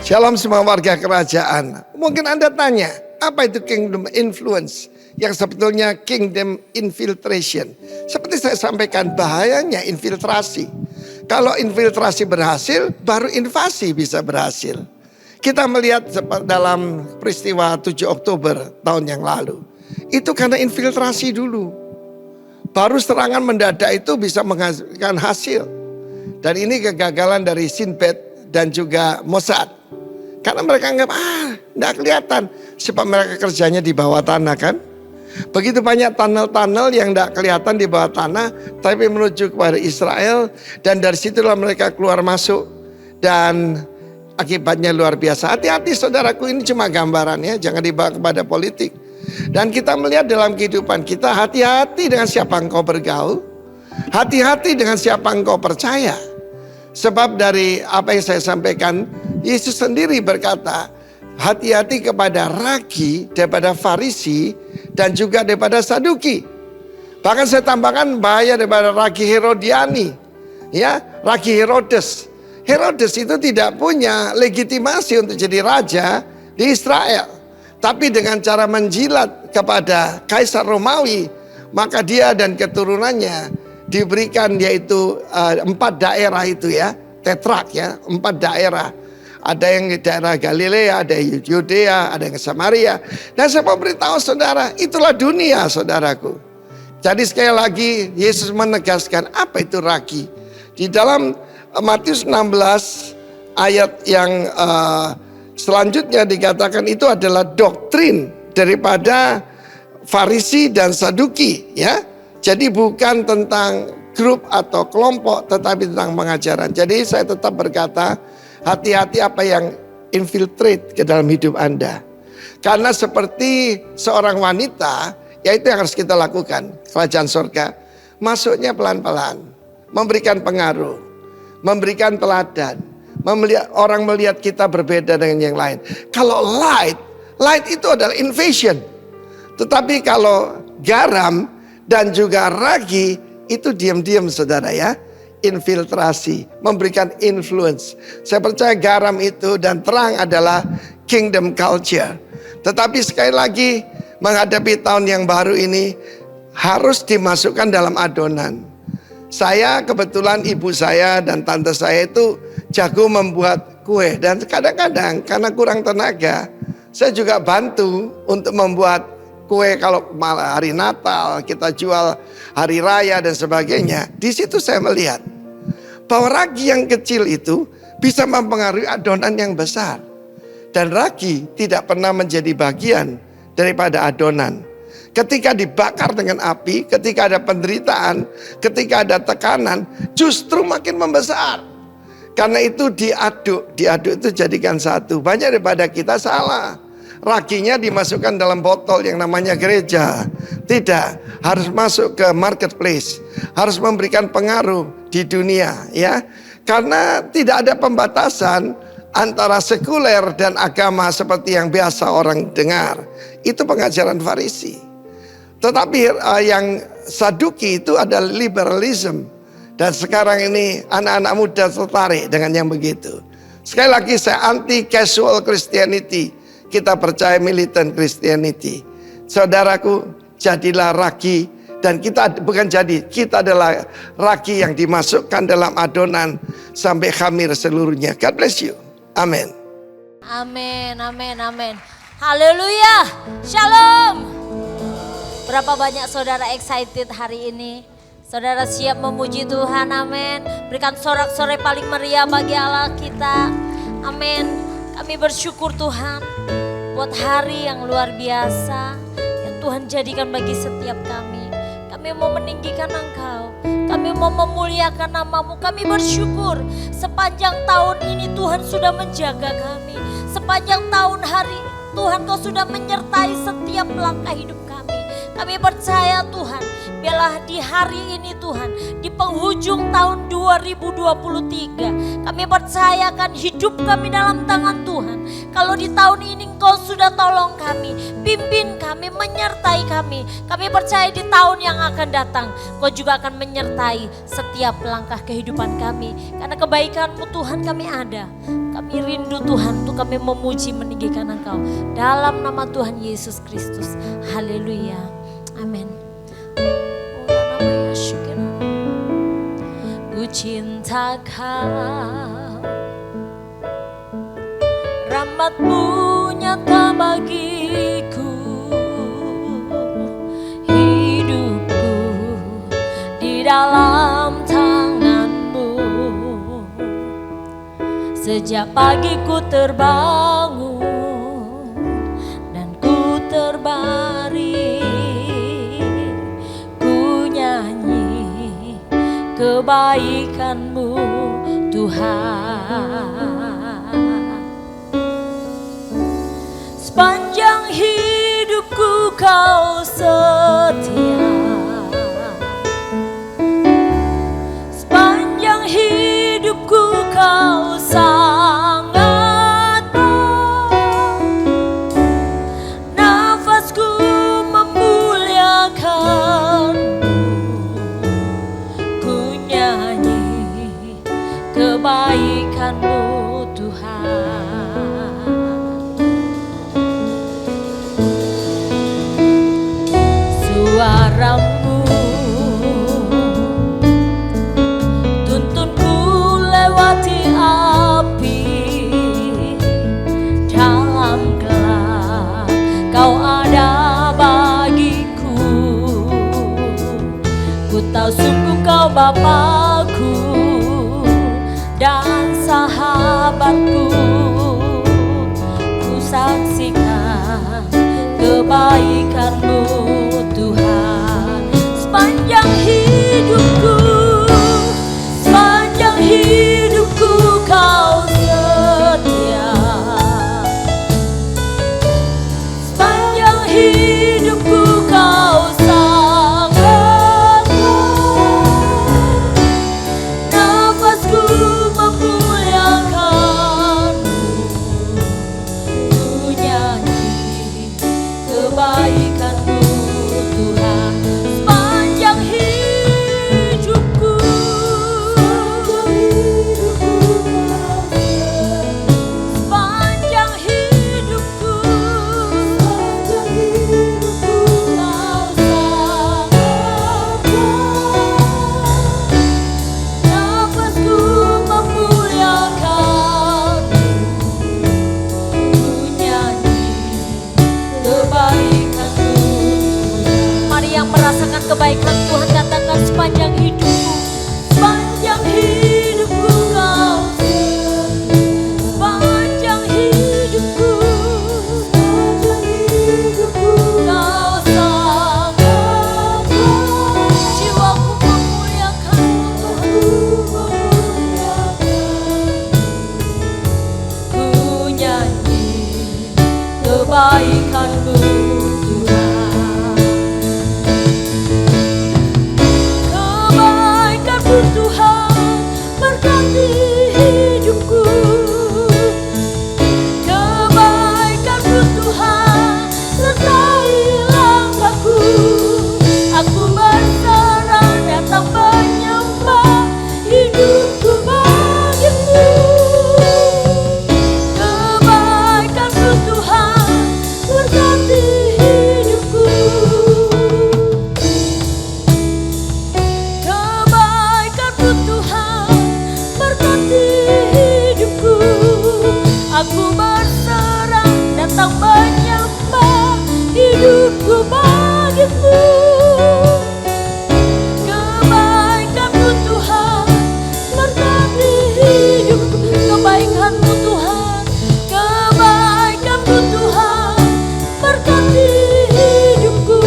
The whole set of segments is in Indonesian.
Shalom semua warga kerajaan. Mungkin Anda tanya, apa itu kingdom influence? Yang sebetulnya kingdom infiltration. Seperti saya sampaikan, bahayanya infiltrasi. Kalau infiltrasi berhasil, baru invasi bisa berhasil. Kita melihat dalam peristiwa 7 Oktober tahun yang lalu. Itu karena infiltrasi dulu. Baru serangan mendadak itu bisa menghasilkan hasil. Dan ini kegagalan dari Sinbad dan juga Mossad. Karena mereka anggap, enggak kelihatan. Sebab mereka kerjanya di bawah tanah kan. Begitu banyak tunnel-tunnel yang enggak kelihatan di bawah tanah. Tapi menuju kepada Israel. Dan dari situlah mereka keluar masuk. Dan akibatnya luar biasa. Hati-hati saudaraku, ini cuma gambarannya. Jangan dibawa kepada politik. Dan kita melihat dalam kehidupan kita, hati-hati dengan siapa engkau bergaul. Hati-hati dengan siapa engkau percaya. Sebab dari apa yang saya sampaikan, Yesus sendiri berkata, hati-hati kepada ragi daripada Farisi dan juga daripada Saduki. Bahkan saya tambahkan bahaya daripada ragi Herodiani, ya, ragi Herodes. Herodes itu tidak punya legitimasi untuk jadi raja di Israel. Tapi dengan cara menjilat kepada Kaisar Romawi, maka dia dan keturunannya diberikan yaitu 4 daerah itu ya, tetrak ya, 4 daerah. Ada yang di daerah Galilea, ada yang Yudea, ada yang Samaria. Dan saya mau beritahu saudara, itulah dunia saudaraku. Jadi sekali lagi Yesus menegaskan apa itu ragi. Di dalam Matius 16 ayat yang selanjutnya dikatakan itu adalah doktrin daripada Farisi dan Saduki ya. Jadi bukan tentang grup atau kelompok, tetapi tentang pengajaran. Jadi saya tetap berkata, hati-hati apa yang infiltrate ke dalam hidup Anda. Karena seperti seorang wanita, ya itu yang harus kita lakukan. Kerajaan surga, masuknya pelan-pelan, memberikan pengaruh, memberikan teladan, orang melihat kita berbeda dengan yang lain. Kalau light itu adalah invasion. Tetapi kalau garam dan juga ragi itu diam-diam saudara ya. Infiltrasi, memberikan influence. Saya percaya garam itu dan terang adalah kingdom culture. Tetapi sekali lagi menghadapi tahun yang baru ini harus dimasukkan dalam adonan. Saya kebetulan ibu saya dan tante saya itu jago membuat kue. Dan kadang-kadang karena kurang tenaga, saya juga bantu untuk membuat kue kalau malah hari Natal, kita jual hari raya dan sebagainya. Di situ saya melihat bahwa ragi yang kecil itu bisa mempengaruhi adonan yang besar. Dan ragi tidak pernah menjadi bagian daripada adonan. Ketika dibakar dengan api, ketika ada penderitaan, ketika ada tekanan, justru makin membesar. Karena itu diaduk itu jadikan satu. Banyak daripada kita salah. Raginya dimasukkan dalam botol yang namanya gereja. Tidak, harus masuk ke marketplace. Harus memberikan pengaruh di dunia ya. Karena tidak ada pembatasan antara sekuler dan agama seperti yang biasa orang dengar. Itu pengajaran Farisi. Tetapi yang Saduki itu adalah liberalism. Dan sekarang ini anak-anak muda tertarik dengan yang begitu. Sekali lagi saya anti casual Christianity. Kita percaya militant Christianity. Saudaraku, jadilah ragi. Dan kita bukan jadi, kita adalah ragi yang dimasukkan dalam adonan sampai khamir seluruhnya. God bless you. Amin. Amin, amin, amin. Haleluya, shalom. Berapa banyak saudara excited hari ini? Saudara siap memuji Tuhan, amin. Berikan sorak-sorai paling meriah bagi Allah kita. Amin. Kami bersyukur Tuhan buat hari yang luar biasa yang Tuhan jadikan bagi setiap kami. Kami mau meninggikan Engkau, kami mau memuliakan nama-Mu. Kami bersyukur sepanjang tahun ini Tuhan sudah menjaga kami. Sepanjang tahun hari Tuhan Kau sudah menyertai setiap langkah hidup kami. Kami percaya Tuhan, biarlah di hari ini Tuhan, di penghujung tahun 2023, kami percayakan hidup kami dalam tangan Tuhan. Kalau di tahun ini Engkau sudah tolong kami, pimpin kami, menyertai kami. Kami percaya di tahun yang akan datang, Engkau juga akan menyertai setiap langkah kehidupan kami. Karena kebaikan-Mu Tuhan kami ada. Kami rindu Tuhan untuk kami memuji meninggikan Engkau. Dalam nama Tuhan Yesus Kristus. Haleluya. Amin. Ku cinta Kau, rahmat-Mu nyata bagiku, hidupku di dalam tangan-Mu. Sejak pagi ku terbangun dan ku terbaring, ku nyanyi kebaikan-Mu Tuhan. Sepanjang hidupku Kau setia, sepanjang hidupku Kau sangat baik. Nafasku memuliakan-Mu, ku nyanyi kebaikan-Mu Tuhan. Suara-Mu tuntunku lewati api, dalam gelap Kau ada bagiku. Ku tahu sungguh Kau Bapakku dan sahabatku. Ku saksikan kebaikan-Mu Tuhan. Sepanjang hidupku, sepanjang hidupku Kau setia, sepanjang hidupku Kau sangat baik. Nafasku memuliakan-Mu, ku nyanyi kebaikan-Mu Tuhan. Sepanjang hidupku, sepanjang hidupku Kau sangat baik. Nafasku memuliakan-Mu, ku nyanyi kebaikan-Mu. Mari yang merasakan kebaikan Tuhan katakan sepanjang hidupku, sepanjang hidupku Kau setia, sepanjang hidupku Kau sangat baik. Jiwaku memuliakan-Mu Tuhan, ku nyanyi kebaikan-Mu Tuhan. Kebaikan-Mu Tuhan berkati hidupku. Kebaikan-Mu Tuhan sertai langkahku. Aku berserah datang menyembah, hidupku bagi-Mu. Kebaikan-Mu Tuhan berkati hidupku. Kebaikan-Mu Tuhan berkati hidupku. Aku berserah datang menyembah, hidupku bagi-Mu. Kebaikan-Mu Tuhan berkati hidupku. Kebaikan-Mu Tuhan, kebaikan-Mu Tuhan berkati hidupku.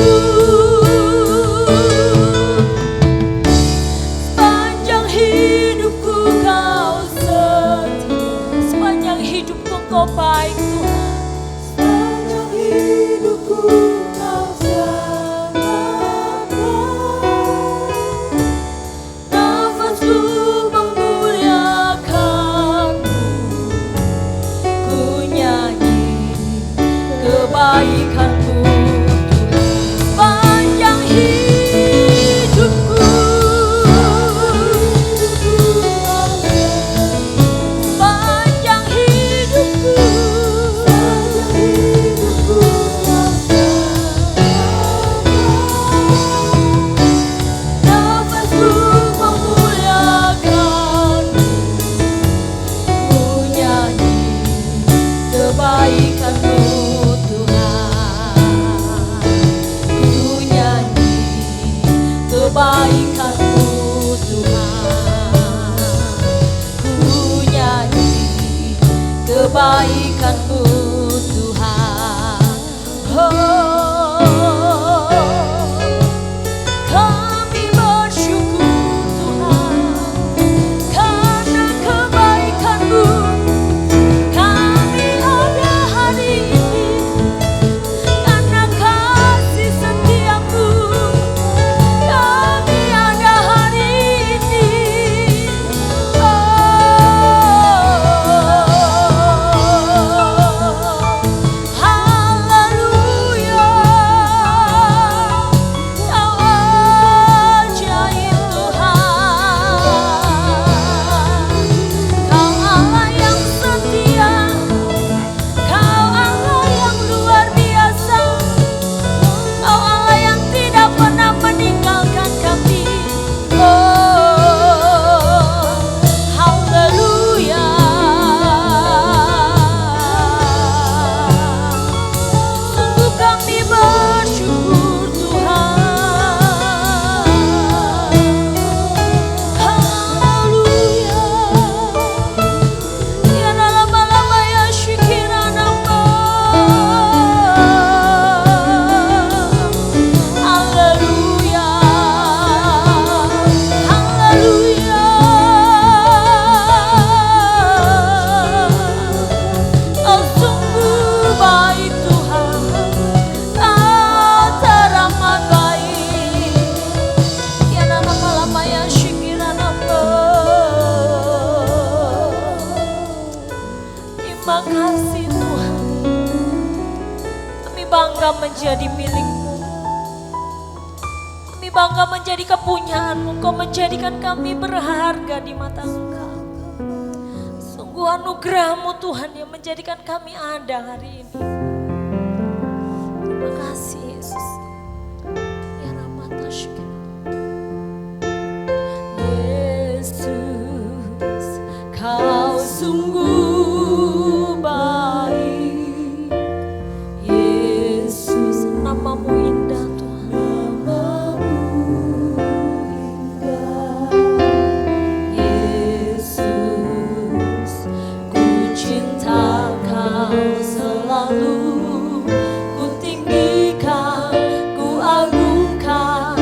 Sepanjang hidupku Kau setia, sepanjang hidupku Kau baik Tuhan. Sepanjang hidupku Kau sangat baik. Nafasku memuliakan-Mu, ku nyanyi kebaikan-Mu Tuhan. Sepanjang hidupku, sepanjang hidupku kebaikan-Mu Tuhan. Oh, kami bersyukur Tuhan karena kebaikan-Mu. Kami ada hari ini karena kasih setia-Mu. Kami ada hari ini. Haleluya. Kau ajaib Tuhan. Kau Allah yang setia. Kau Allah yang luar biasa. Kau Allah yang tidak pernah meninggalkan kami. Oh, haleluya. Sungguh kami bersyukur Tuhan. Haleluya. Ya lama-lama ya syukiranamba. Haleluya. Haleluya. Oh sungguh baik Tuhan, Kau teramat baik. Ya lama-lama ya syukiranamba. Terima kasih Tuhan. Kami bangga menjadi milik-Mu. Kami bangga menjadi kepunyaan-Mu. Kau menjadikan kami berharga di mata Engkau. Sungguh anugerah-Mu Tuhan yang menjadikan kami ada hari ini. Terima kasih Yesus. Ya Ramata Syukur. Yesus, Kau sungguh baik. Yesus, nama-Mu indah Tuhan. Nama-Mu indah. Yesus, ku cinta Kau selalu. Ku tinggikan, ku agungkan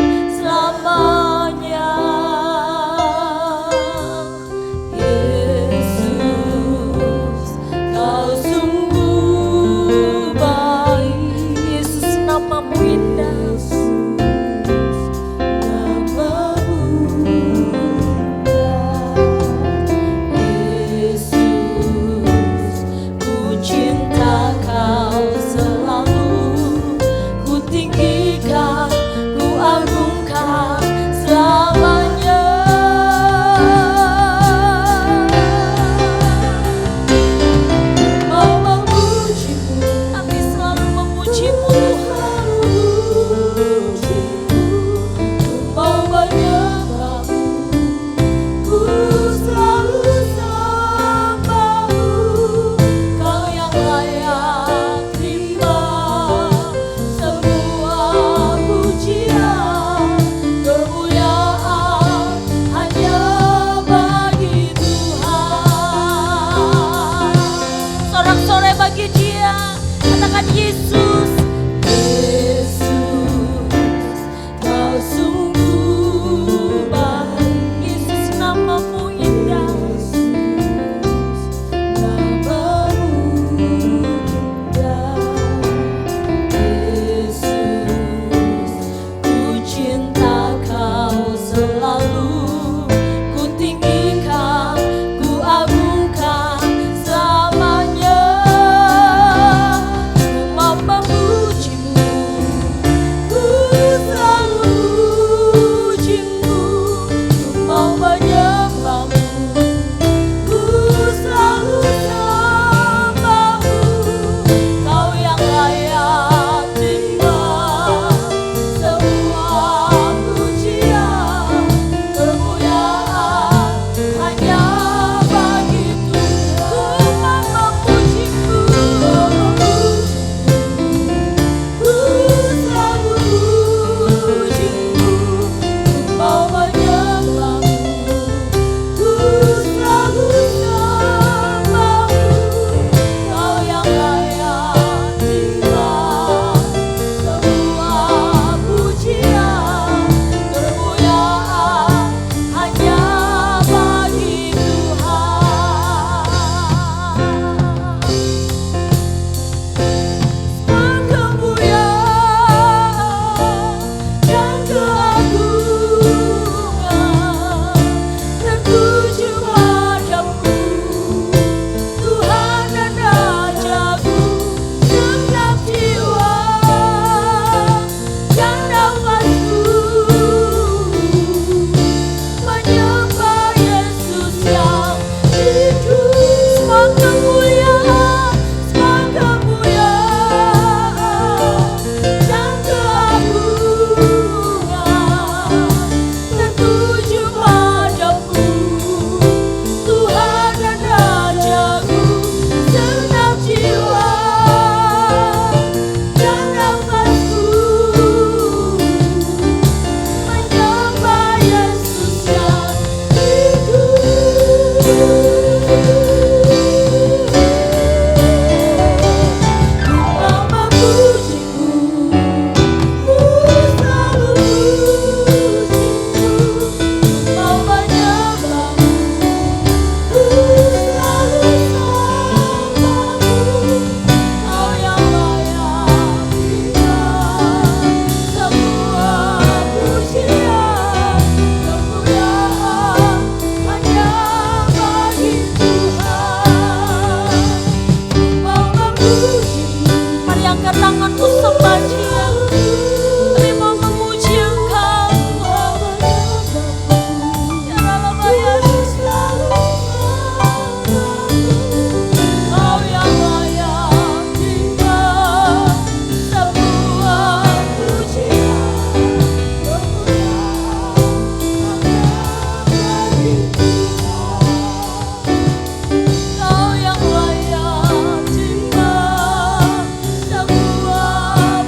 Kau yang layak sembah, semua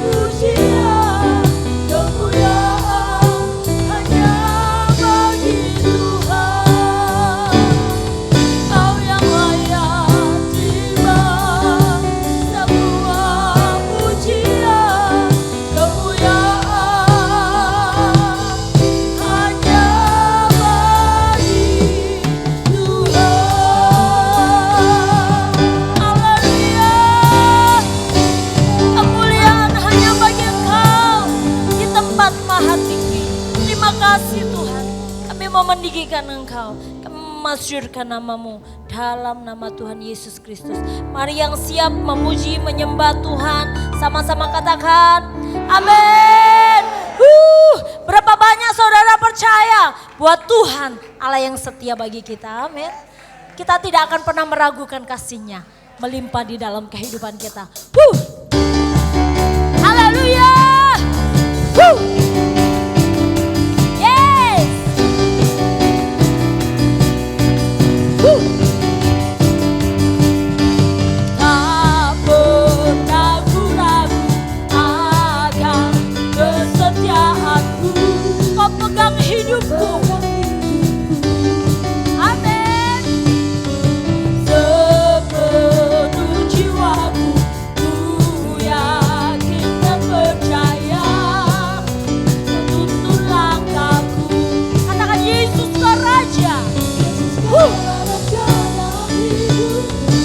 pujian, kemuliaan hanya bagi Tuhan. Kau yang layak sembah, semua pujian, kemuliaan hanya bagi Tuhan. Haleluya. Kemuliaan hanya bagi Engkau di tempat maha tinggi. Terima kasih Tuhan. Kami mau meninggikan Engkau. Kami memasyurkan namamu dalam nama Tuhan Yesus Kristus. Mari yang siap memuji, menyembah Tuhan. Sama-sama katakan amin. Berapa banyak saudara percaya buat Tuhan Allah yang setia bagi kita. Amin. Kita tidak akan pernah meragukan kasih-Nya melimpah di dalam kehidupan kita. Haleluya. Yes. Tak pernah ku ragu akan kesetiaanmu. Kau pegang hidupku. Amin. Sepenuh jiwaku ku yakin dan percaya, tuntun langkahku. Katakan Yesus kau Raja.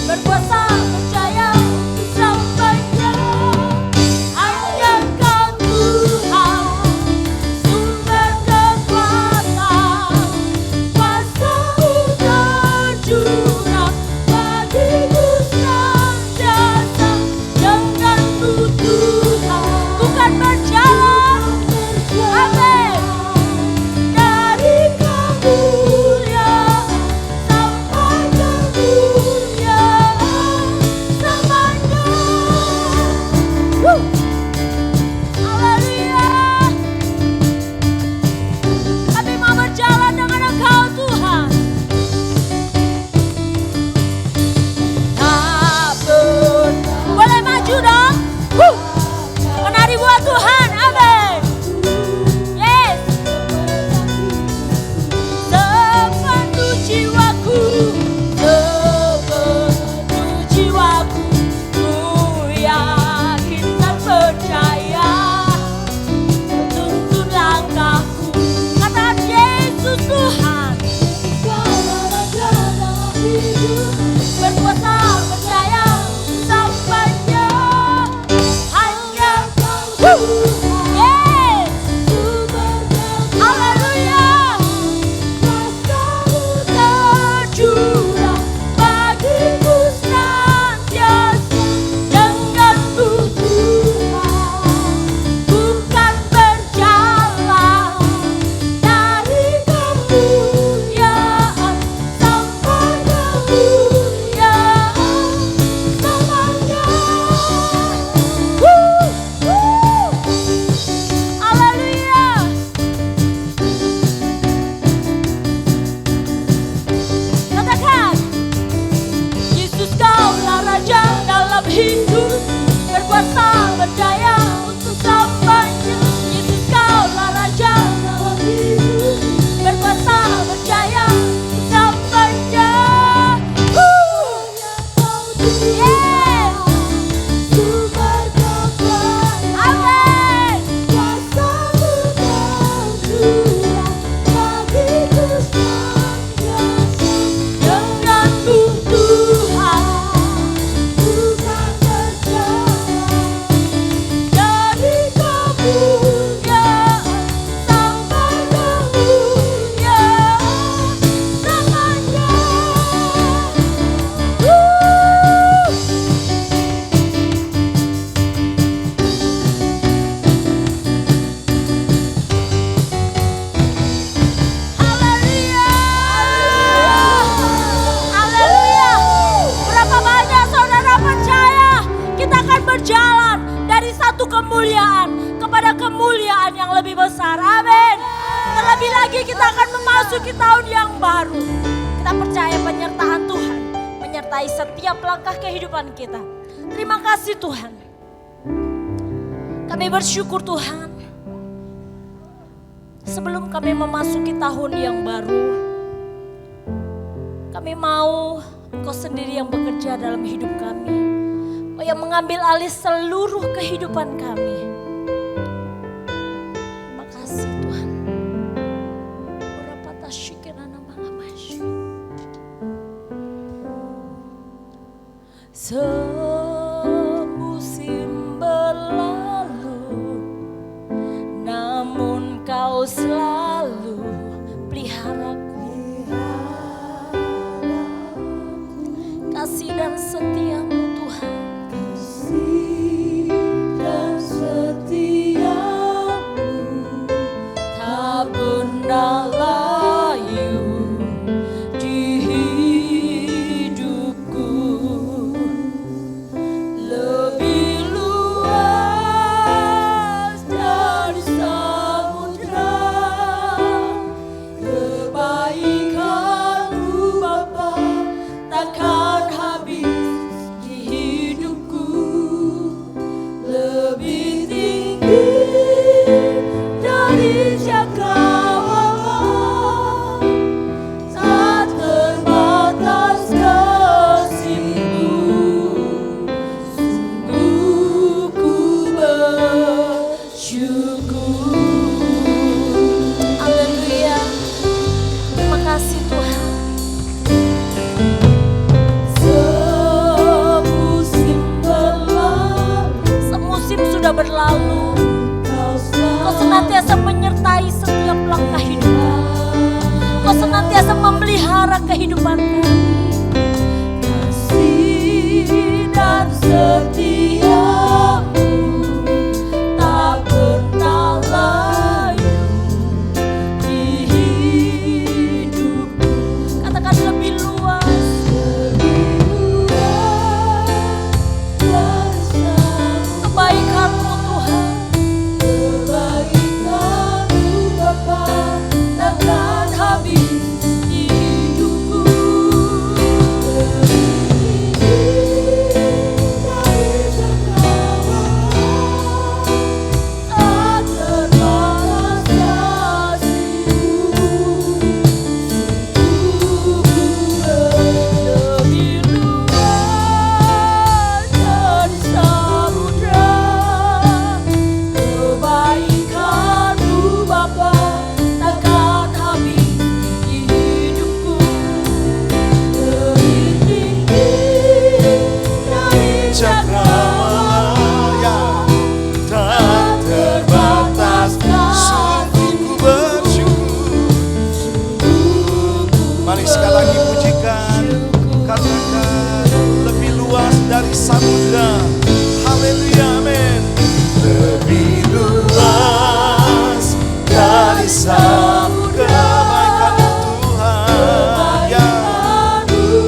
Berkuasa percaya selamanya. Hanya Kau Tuhan, sumber kekuatan. Kuasa-Mu tercurah bagiku senantiasa. Dengan-Mu Tuhan, ku kan berjalan. Amin. Dari kemuliaan sampai kemuliaan selamanya. Haleluya. Kami mau berjalan dengan Engkau Tuhan. Tak pernah. Boleh maju dong. Menari buat Tuhan. Amin. Yes. Sepenuh jiwaku, sepenuh jiwaku, ku yakin dan percaya, tuntun langkahku. Katakan Yesus Tuhan. Berkuasa percaya selamanya. Hanya Kau Tuhan. Yes. Haleluya. Kuasa-Mu tercurah bagiku senantiasa. Dengan-Mu Tuhan, ku kan berjalan. Dari kemuliaan sampai kemuliaan selamanya. Haleluya. Katakan, Yesus Kaulah Raja dalam hidup, berkuasa berdaya untuk selamanya. Yesus Kaulah Raja dalam hidup, berkuasa berdaya untuk selamanya. Yes. Amin. Kuasa-Mu tercurah bagiku senantiasa. Dengan-Mu Tuhan, ku kan berjalan. Dari kemuliaan sampai kemuliaan selamanya. Haleluya. Haleluya. Berapa banyak saudara percaya kita akan berjalan dari satu kemuliaan kepada kemuliaan yang lebih besar. Amin. Terlebih lagi kita akan memasuki memasuki tahun yang baru. Kita percaya penyertaan Tuhan menyertai setiap langkah kehidupan kita. Terima kasih Tuhan. Kami bersyukur Tuhan. Sebelum kami memasuki tahun yang baru, kami mau Engkau sendiri yang bekerja dalam hidup kami. Engkau yang mengambil alih seluruh kehidupan kami. Terima kasih Tuhan. Semusim berlalu, namun Kau selalu peliharaku. Kasih dan setiamu Tuhan. Kasih dan setiamu tak pernah layu di hidupku. Lebih luas dari samudra, kebaikan-Mu Bapa takkan habis di hidupku. Lebih tinggi dari cakrawala, tak terbatas kasih-Mu. Sungguh ku bersyukur. Haleluya. Terima kasih Tuhan. Semusim berlalu, semusim sudah berlalu. Kau senantiasa menyertai setiap langkah hidup kami. Kau senantiasa memelihara kehidupan kami. Kasih dan setiamu tak pernah layu di hidupku. Katakan lebih luas. Kebaikan-Mu Tuhan, kebaikan-Mu Bapa takkan habis di hidupku. Dari cakrawala, tak terbatas kasih-Mu. Lebih luas dari samudra, kebaikan-Mu Bapa takkan habis di hidupku. Lebih tinggi dari cakrawala, tak terbatas. Sungguh ku bersyukur. Mari sekali lagi pujikan, katakan lebih luas dari samudra. Haleluya, amin. Lebih luas dari samudra, kebaikan Tuhan, ya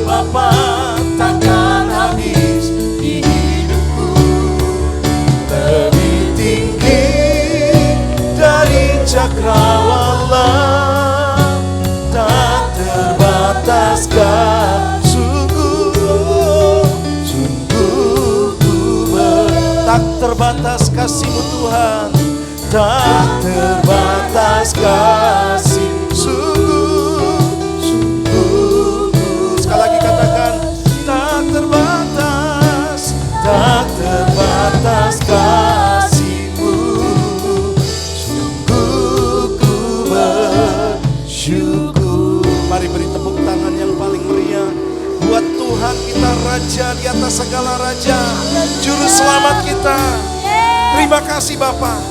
Bapa takkan habis di hidupku. Lebih tinggi dari cakrawala, tak terbataskan. Sungguh tak terbatas kasih-Mu Tuhan, tak terbatas kasih. Sungguh sekali lagi katakan, tak terbatas kasih-Mu. Sungguh ku bersyukur. Mari beri tepuk tangan yang paling meriah buat Tuhan kita, Raja di atas segala raja, Juru Selamat kita. Terima kasih Bapa.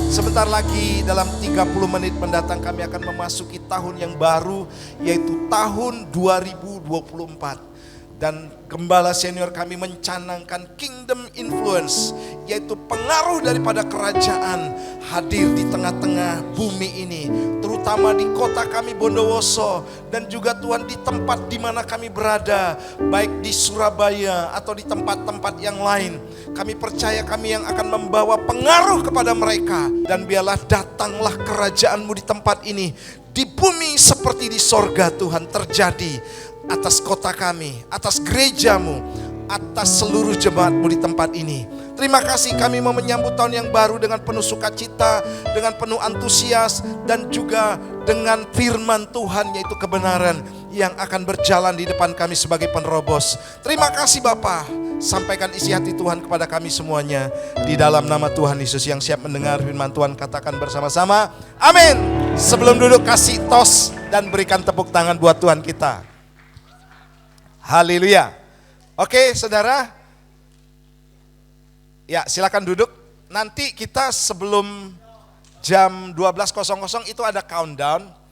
Sebentar lagi dalam 30 menit mendatang kami akan memasuki tahun yang baru, yaitu tahun 2024. Dan gembala senior kami mencanangkan Kingdom Influence, yaitu pengaruh daripada kerajaan hadir di tengah-tengah bumi ini, terutama di kota kami Bondowoso, dan juga Tuhan di tempat di mana kami berada, baik di Surabaya atau di tempat-tempat yang lain. Kami percaya kami yang akan membawa pengaruh kepada mereka, dan biarlah datanglah kerajaan-Mu di tempat ini. di bumi seperti di sorga Tuhan terjadi atas kota kami, atas gerejamu, atas seluruh jemaatmu di tempat ini. Terima kasih, kami mau menyambut tahun yang baru dengan penuh sukacita, dengan penuh antusias, dan juga dengan firman Tuhan, yaitu kebenaran yang akan berjalan di depan kami sebagai penerobos. Terima kasih Bapa. Sampaikan isi hati Tuhan kepada kami semuanya. Di dalam nama Tuhan Yesus, yang siap mendengar firman Tuhan katakan bersama-sama, amin. Sebelum duduk, kasih tos dan berikan tepuk tangan buat Tuhan kita. Haleluya. Oke saudara, ya silakan duduk. Nanti kita sebelum jam 12.00 itu ada countdown.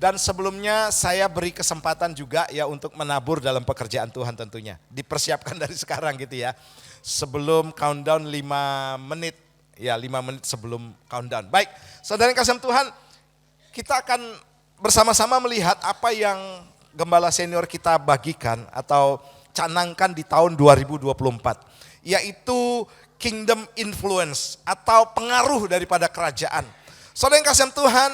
Dan sebelumnya saya beri kesempatan juga ya untuk menabur dalam pekerjaan Tuhan tentunya. Dipersiapkan dari sekarang gitu ya. Sebelum countdown 5 menit. Ya 5 menit sebelum countdown. Baik, saudara yang kasih Tuhan, kita akan bersama-sama melihat apa yang gembala senior kita bagikan atau canangkan di tahun 2024. Yaitu kingdom influence atau pengaruh daripada kerajaan. Saudara yang kasih Tuhan,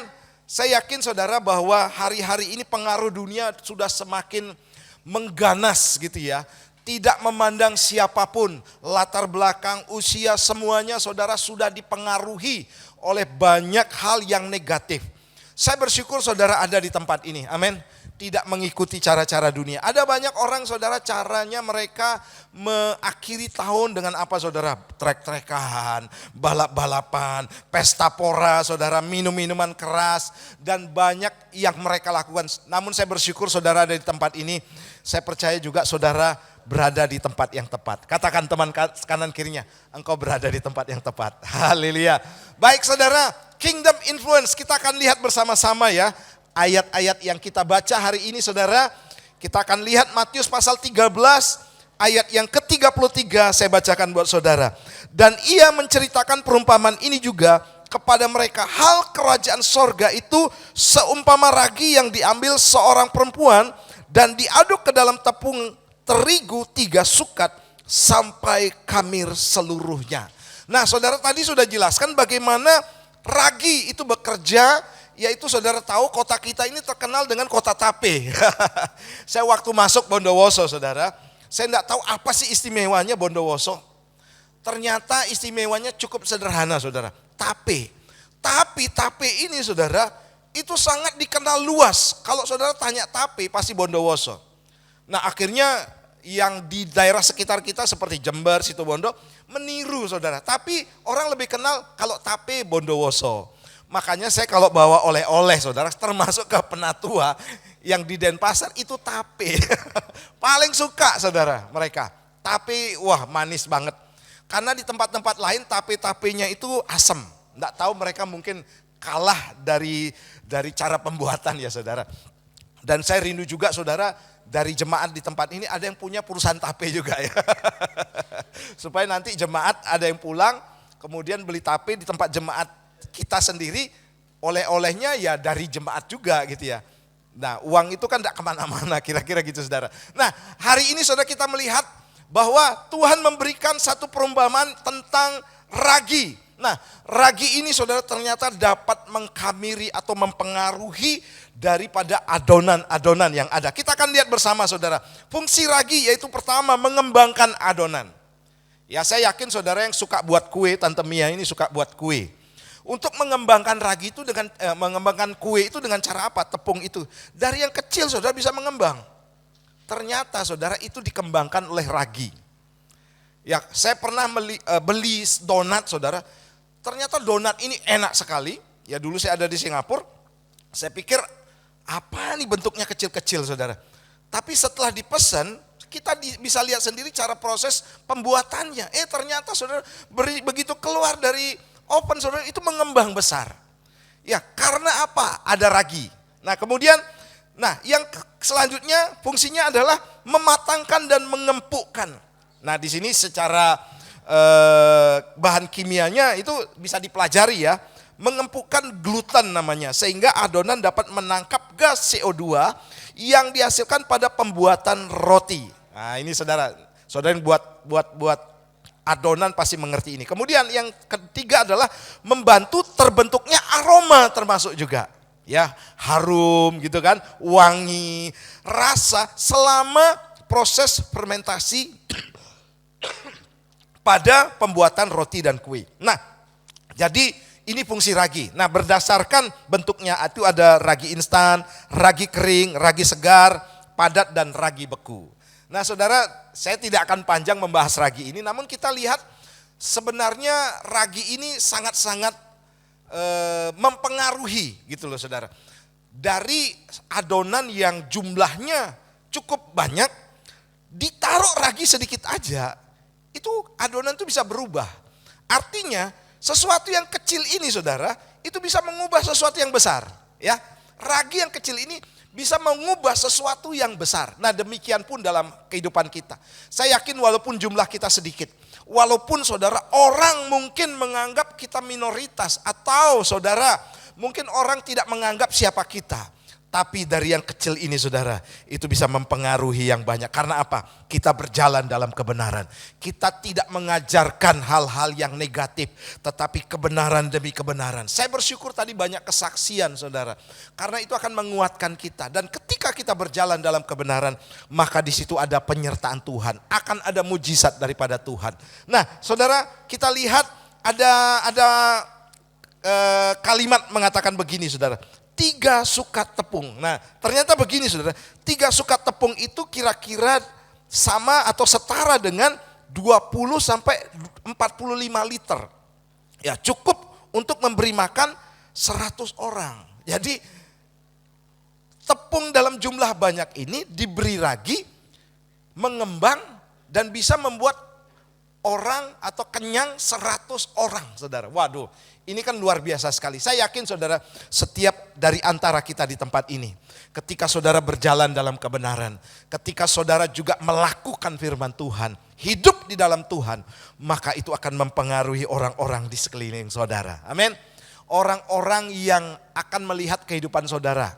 saya yakin saudara bahwa hari-hari ini pengaruh dunia sudah semakin mengganas gitu ya. Tidak memandang siapapun, latar belakang, usia, semuanya saudara sudah dipengaruhi oleh banyak hal yang negatif. Saya bersyukur saudara ada di tempat ini, amin. Tidak mengikuti cara-cara dunia. Ada banyak orang saudara caranya mereka mengakhiri tahun dengan apa saudara? Trek-trekan, balap-balapan, pesta pora saudara, minum-minuman keras. Dan banyak yang mereka lakukan. Namun saya bersyukur saudara ada di tempat ini. Saya percaya juga saudara berada di tempat yang tepat. Katakan teman kanan kirinya, engkau berada di tempat yang tepat. Haleluya. Baik saudara, kingdom influence kita akan lihat bersama-sama ya. Ayat-ayat yang kita baca hari ini saudara, kita akan lihat Matius pasal 13 ayat yang ke-33 saya bacakan buat saudara. Dan ia menceritakan perumpamaan ini juga kepada mereka. Hal kerajaan sorga itu seumpama ragi yang diambil seorang perempuan dan diaduk ke dalam tepung terigu 3 sukat sampai kamir seluruhnya. Nah saudara tadi sudah jelaskan bagaimana ragi itu bekerja. Yaitu saudara tahu kota kita ini terkenal dengan kota tape. Saya waktu masuk Bondowoso saudara, saya tidak tahu apa sih istimewanya Bondowoso. Ternyata istimewanya cukup sederhana saudara, tape. Tapi tape ini saudara, itu sangat dikenal luas. Kalau saudara tanya tape pasti Bondowoso. Nah akhirnya yang di daerah sekitar kita seperti Jember, Situbondo meniru saudara. Tapi orang lebih kenal kalau tape Bondowoso. Makanya saya kalau bawa oleh-oleh saudara, termasuk ke Penatua yang di Denpasar itu tape. Paling suka saudara mereka. Tape wah manis banget. Karena di tempat-tempat lain tape-tapenya itu asam. Nggak tahu mereka mungkin kalah dari cara pembuatan ya saudara. Dan saya rindu juga saudara dari jemaat di tempat ini ada yang punya perusahaan tape juga ya. Supaya nanti jemaat ada yang pulang kemudian beli tape di tempat jemaat kita sendiri, oleh-olehnya ya dari jemaat juga gitu ya. Nah uang itu kan tidak kemana-mana kira-kira gitu saudara. Nah hari ini saudara kita melihat bahwa Tuhan memberikan satu perumpamaan tentang ragi. Nah ragi ini saudara ternyata dapat mengkamiri atau mempengaruhi daripada adonan-adonan yang ada. Kita akan lihat bersama saudara. Fungsi ragi yaitu pertama mengembangkan adonan. Ya saya yakin saudara yang suka buat kue, Tante Mia ini suka buat kue. Untuk mengembangkan ragi itu mengembangkan kue itu dengan cara apa? Tepung itu. Dari yang kecil saudara bisa mengembang. Ternyata saudara itu dikembangkan oleh ragi. Ya saya pernah beli donat saudara. Ternyata donat ini enak sekali. Ya dulu saya ada di Singapura. Saya pikir apa nih bentuknya kecil-kecil saudara. Tapi setelah dipesan kita bisa lihat sendiri cara proses pembuatannya. Ternyata saudara begitu keluar dari oven saudara itu mengembang besar. Ya karena apa? Ada ragi. Nah kemudian, yang selanjutnya fungsinya adalah mematangkan dan mengempukkan. Nah di sini secara bahan kimianya itu bisa dipelajari ya. Mengempukkan gluten namanya. Sehingga adonan dapat menangkap gas CO2 yang dihasilkan pada pembuatan roti. Nah ini saudara yang buat adonan pasti mengerti ini. Kemudian yang ketiga adalah membantu terbentuknya aroma termasuk juga. ya, harum gitu kan, wangi, rasa selama proses fermentasi pada pembuatan roti dan kue. Nah, jadi ini fungsi ragi. Nah, berdasarkan bentuknya itu ada ragi instan, ragi kering, ragi segar, padat, dan ragi beku. Nah, saudara, saya tidak akan panjang membahas ragi ini, namun kita lihat sebenarnya ragi ini sangat-sangat mempengaruhi gitu loh saudara. Dari adonan yang jumlahnya cukup banyak, ditaruh ragi sedikit aja, itu adonan itu bisa berubah. Artinya sesuatu yang kecil ini saudara, itu bisa mengubah sesuatu yang besar. Ya, ragi yang kecil ini bisa mengubah sesuatu yang besar. Nah, demikian pun dalam kehidupan kita. Saya yakin walaupun jumlah kita sedikit, walaupun saudara orang mungkin menganggap kita minoritas, atau saudara mungkin orang tidak menganggap siapa kita. Tapi dari yang kecil ini saudara, itu bisa mempengaruhi yang banyak. Karena apa? Kita berjalan dalam kebenaran. Kita tidak mengajarkan hal-hal yang negatif, tetapi kebenaran demi kebenaran. Saya bersyukur tadi banyak kesaksian saudara. Karena itu akan menguatkan kita. Dan ketika kita berjalan dalam kebenaran, maka di situ ada penyertaan Tuhan. Akan ada mujizat daripada Tuhan. Nah saudara, kita lihat ada kalimat mengatakan begini saudara. 3 sukat tepung. Nah, ternyata begini saudara, 3 sukat tepung itu kira-kira sama atau setara dengan 20 sampai 45 liter. Ya, cukup untuk memberi makan 100 orang. Jadi tepung dalam jumlah banyak ini diberi ragi, mengembang dan bisa membuat orang atau kenyang 100 orang saudara. Waduh, ini kan luar biasa sekali. Saya yakin saudara, setiap dari antara kita di tempat ini, ketika saudara berjalan dalam kebenaran, ketika saudara juga melakukan firman Tuhan, hidup di dalam Tuhan, maka itu akan mempengaruhi orang-orang di sekeliling saudara. Amin. Orang-orang yang akan melihat kehidupan saudara.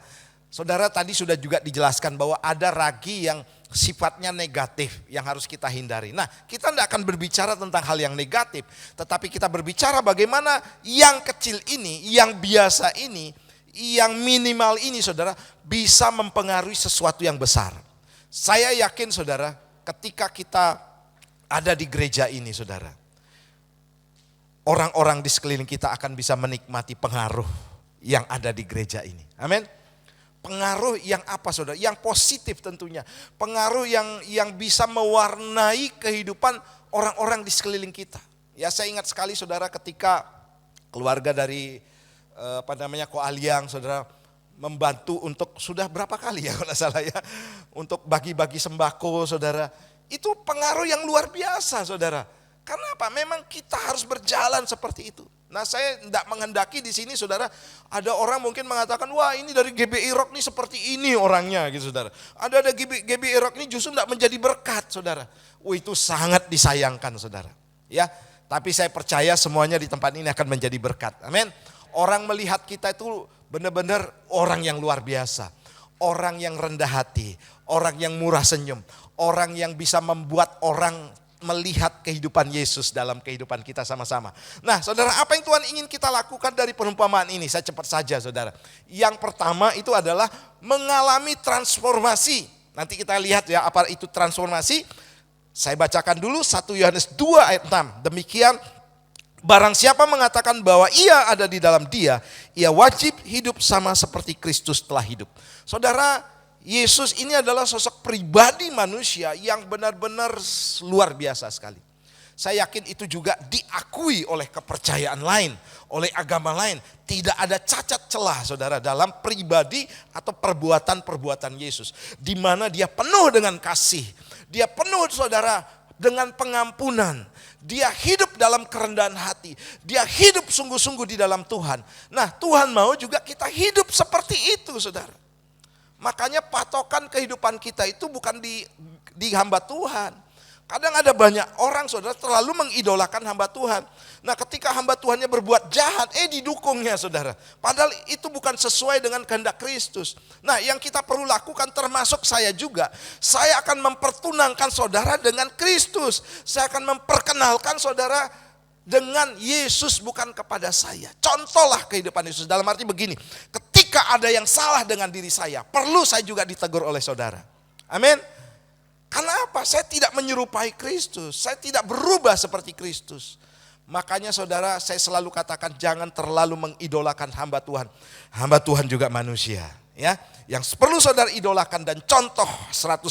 Saudara tadi sudah juga dijelaskan bahwa ada ragi yang sifatnya negatif yang harus kita hindari. Nah, kita tidak akan berbicara tentang hal yang negatif, tetapi kita berbicara bagaimana yang kecil ini, yang biasa ini, yang minimal ini saudara, bisa mempengaruhi sesuatu yang besar. Saya yakin saudara, ketika kita ada di gereja ini saudara, orang-orang di sekeliling kita akan bisa menikmati pengaruh yang ada di gereja ini. Amin. Pengaruh yang apa saudara? Yang positif tentunya. Pengaruh yang bisa mewarnai kehidupan orang-orang di sekeliling kita. Ya, saya ingat sekali saudara ketika keluarga dari Koaliang saudara membantu untuk sudah berapa kali ya kalau salah ya, untuk bagi-bagi sembako saudara. Itu pengaruh yang luar biasa saudara. Karena apa? Memang kita harus berjalan seperti itu. Nah, saya tidak menghendaki di sini saudara, ada orang mungkin mengatakan, wah ini dari GBI Rock ini seperti ini orangnya gitu saudara. Ada GBI Rock ini justru tidak menjadi berkat saudara. Itu sangat disayangkan saudara. Ya, tapi saya percaya semuanya di tempat ini akan menjadi berkat. Amin. Orang melihat kita itu benar-benar orang yang luar biasa. Orang yang rendah hati, orang yang murah senyum, orang yang bisa membuat orang melihat kehidupan Yesus dalam kehidupan kita sama-sama. Nah saudara, apa yang Tuhan ingin kita lakukan dari perumpamaan ini? Saya cepat saja saudara. Yang pertama itu adalah mengalami transformasi. Nanti kita lihat ya apa itu transformasi. Saya bacakan dulu 1 Yohanes 2 ayat 6. Demikian, barang siapa mengatakan bahwa ia ada di dalam dia, ia wajib hidup sama seperti Kristus telah hidup. Saudara, Yesus ini adalah sosok pribadi manusia yang benar-benar luar biasa sekali. Saya yakin itu juga diakui oleh kepercayaan lain, oleh agama lain. Tidak ada cacat celah saudara dalam pribadi atau perbuatan-perbuatan Yesus. Di mana dia penuh dengan kasih, dia penuh saudara dengan pengampunan. Dia hidup dalam kerendahan hati, dia hidup sungguh-sungguh di dalam Tuhan. Nah, Tuhan mau juga kita hidup seperti itu saudara. Makanya patokan kehidupan kita itu bukan di hamba Tuhan. Kadang ada banyak orang saudara terlalu mengidolakan hamba Tuhan. Nah ketika hamba Tuhannya berbuat jahat, didukungnya saudara. Padahal itu bukan sesuai dengan kehendak Kristus. Nah yang kita perlu lakukan termasuk saya juga. Saya akan mempertunangkan saudara dengan Kristus. Saya akan memperkenalkan saudara dengan Yesus bukan kepada saya. Contohlah kehidupan Yesus dalam arti begini. Ketika jika ada yang salah dengan diri saya, perlu saya juga ditegur oleh saudara. Amin. Karena apa? Saya tidak menyerupai Kristus, saya tidak berubah seperti Kristus. Makanya saudara, saya selalu katakan jangan terlalu mengidolakan hamba Tuhan. Hamba Tuhan juga manusia, ya. Yang perlu saudara idolakan dan contoh 100%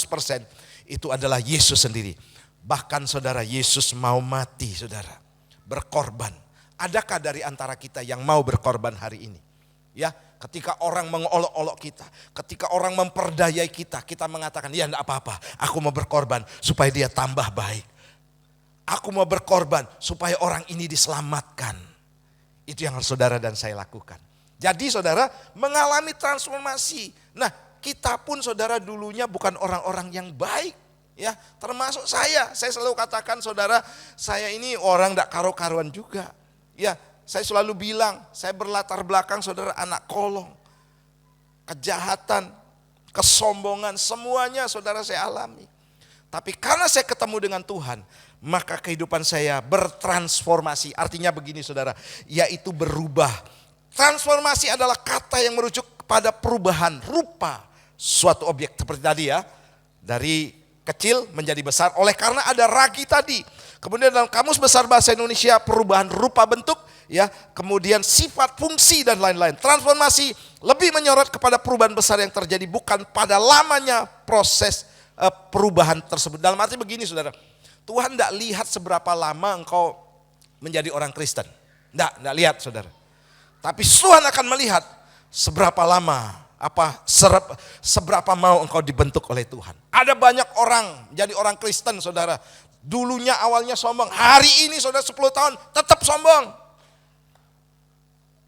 itu adalah Yesus sendiri. Bahkan saudara, Yesus mau mati saudara, berkorban. Adakah dari antara kita yang mau berkorban hari ini? Ya, ketika orang mengolok-olok kita, ketika orang memperdayai kita, kita mengatakan, ya enggak apa-apa, aku mau berkorban supaya dia tambah baik. Aku mau berkorban supaya orang ini diselamatkan. Itu yang saudara dan saya lakukan. Jadi saudara mengalami transformasi. Nah, kita pun saudara dulunya bukan orang-orang yang baik. Ya, termasuk saya selalu katakan saudara, saya ini orang enggak karo-karuan juga. Ya, saya selalu bilang, saya berlatar belakang saudara anak kolong. Kejahatan, kesombongan, semuanya saudara saya alami. Tapi karena saya ketemu dengan Tuhan, maka kehidupan saya bertransformasi. Artinya begini saudara, yaitu berubah. Transformasi adalah kata yang merujuk kepada perubahan rupa suatu objek. Seperti tadi ya, dari kecil menjadi besar oleh karena ada ragi tadi. Kemudian dalam Kamus Besar Bahasa Indonesia perubahan rupa bentuk, ya, kemudian sifat, fungsi dan lain-lain. Transformasi lebih menyorot kepada perubahan besar yang terjadi bukan pada lamanya proses perubahan tersebut. Dalam arti begini saudara, Tuhan tidak lihat seberapa lama engkau menjadi orang Kristen. Tidak lihat saudara. Tapi Tuhan akan melihat seberapa lama, seberapa mau engkau dibentuk oleh Tuhan. Ada banyak orang jadi orang Kristen saudara. Dulunya awalnya sombong, hari ini saudara 10 tahun tetap sombong.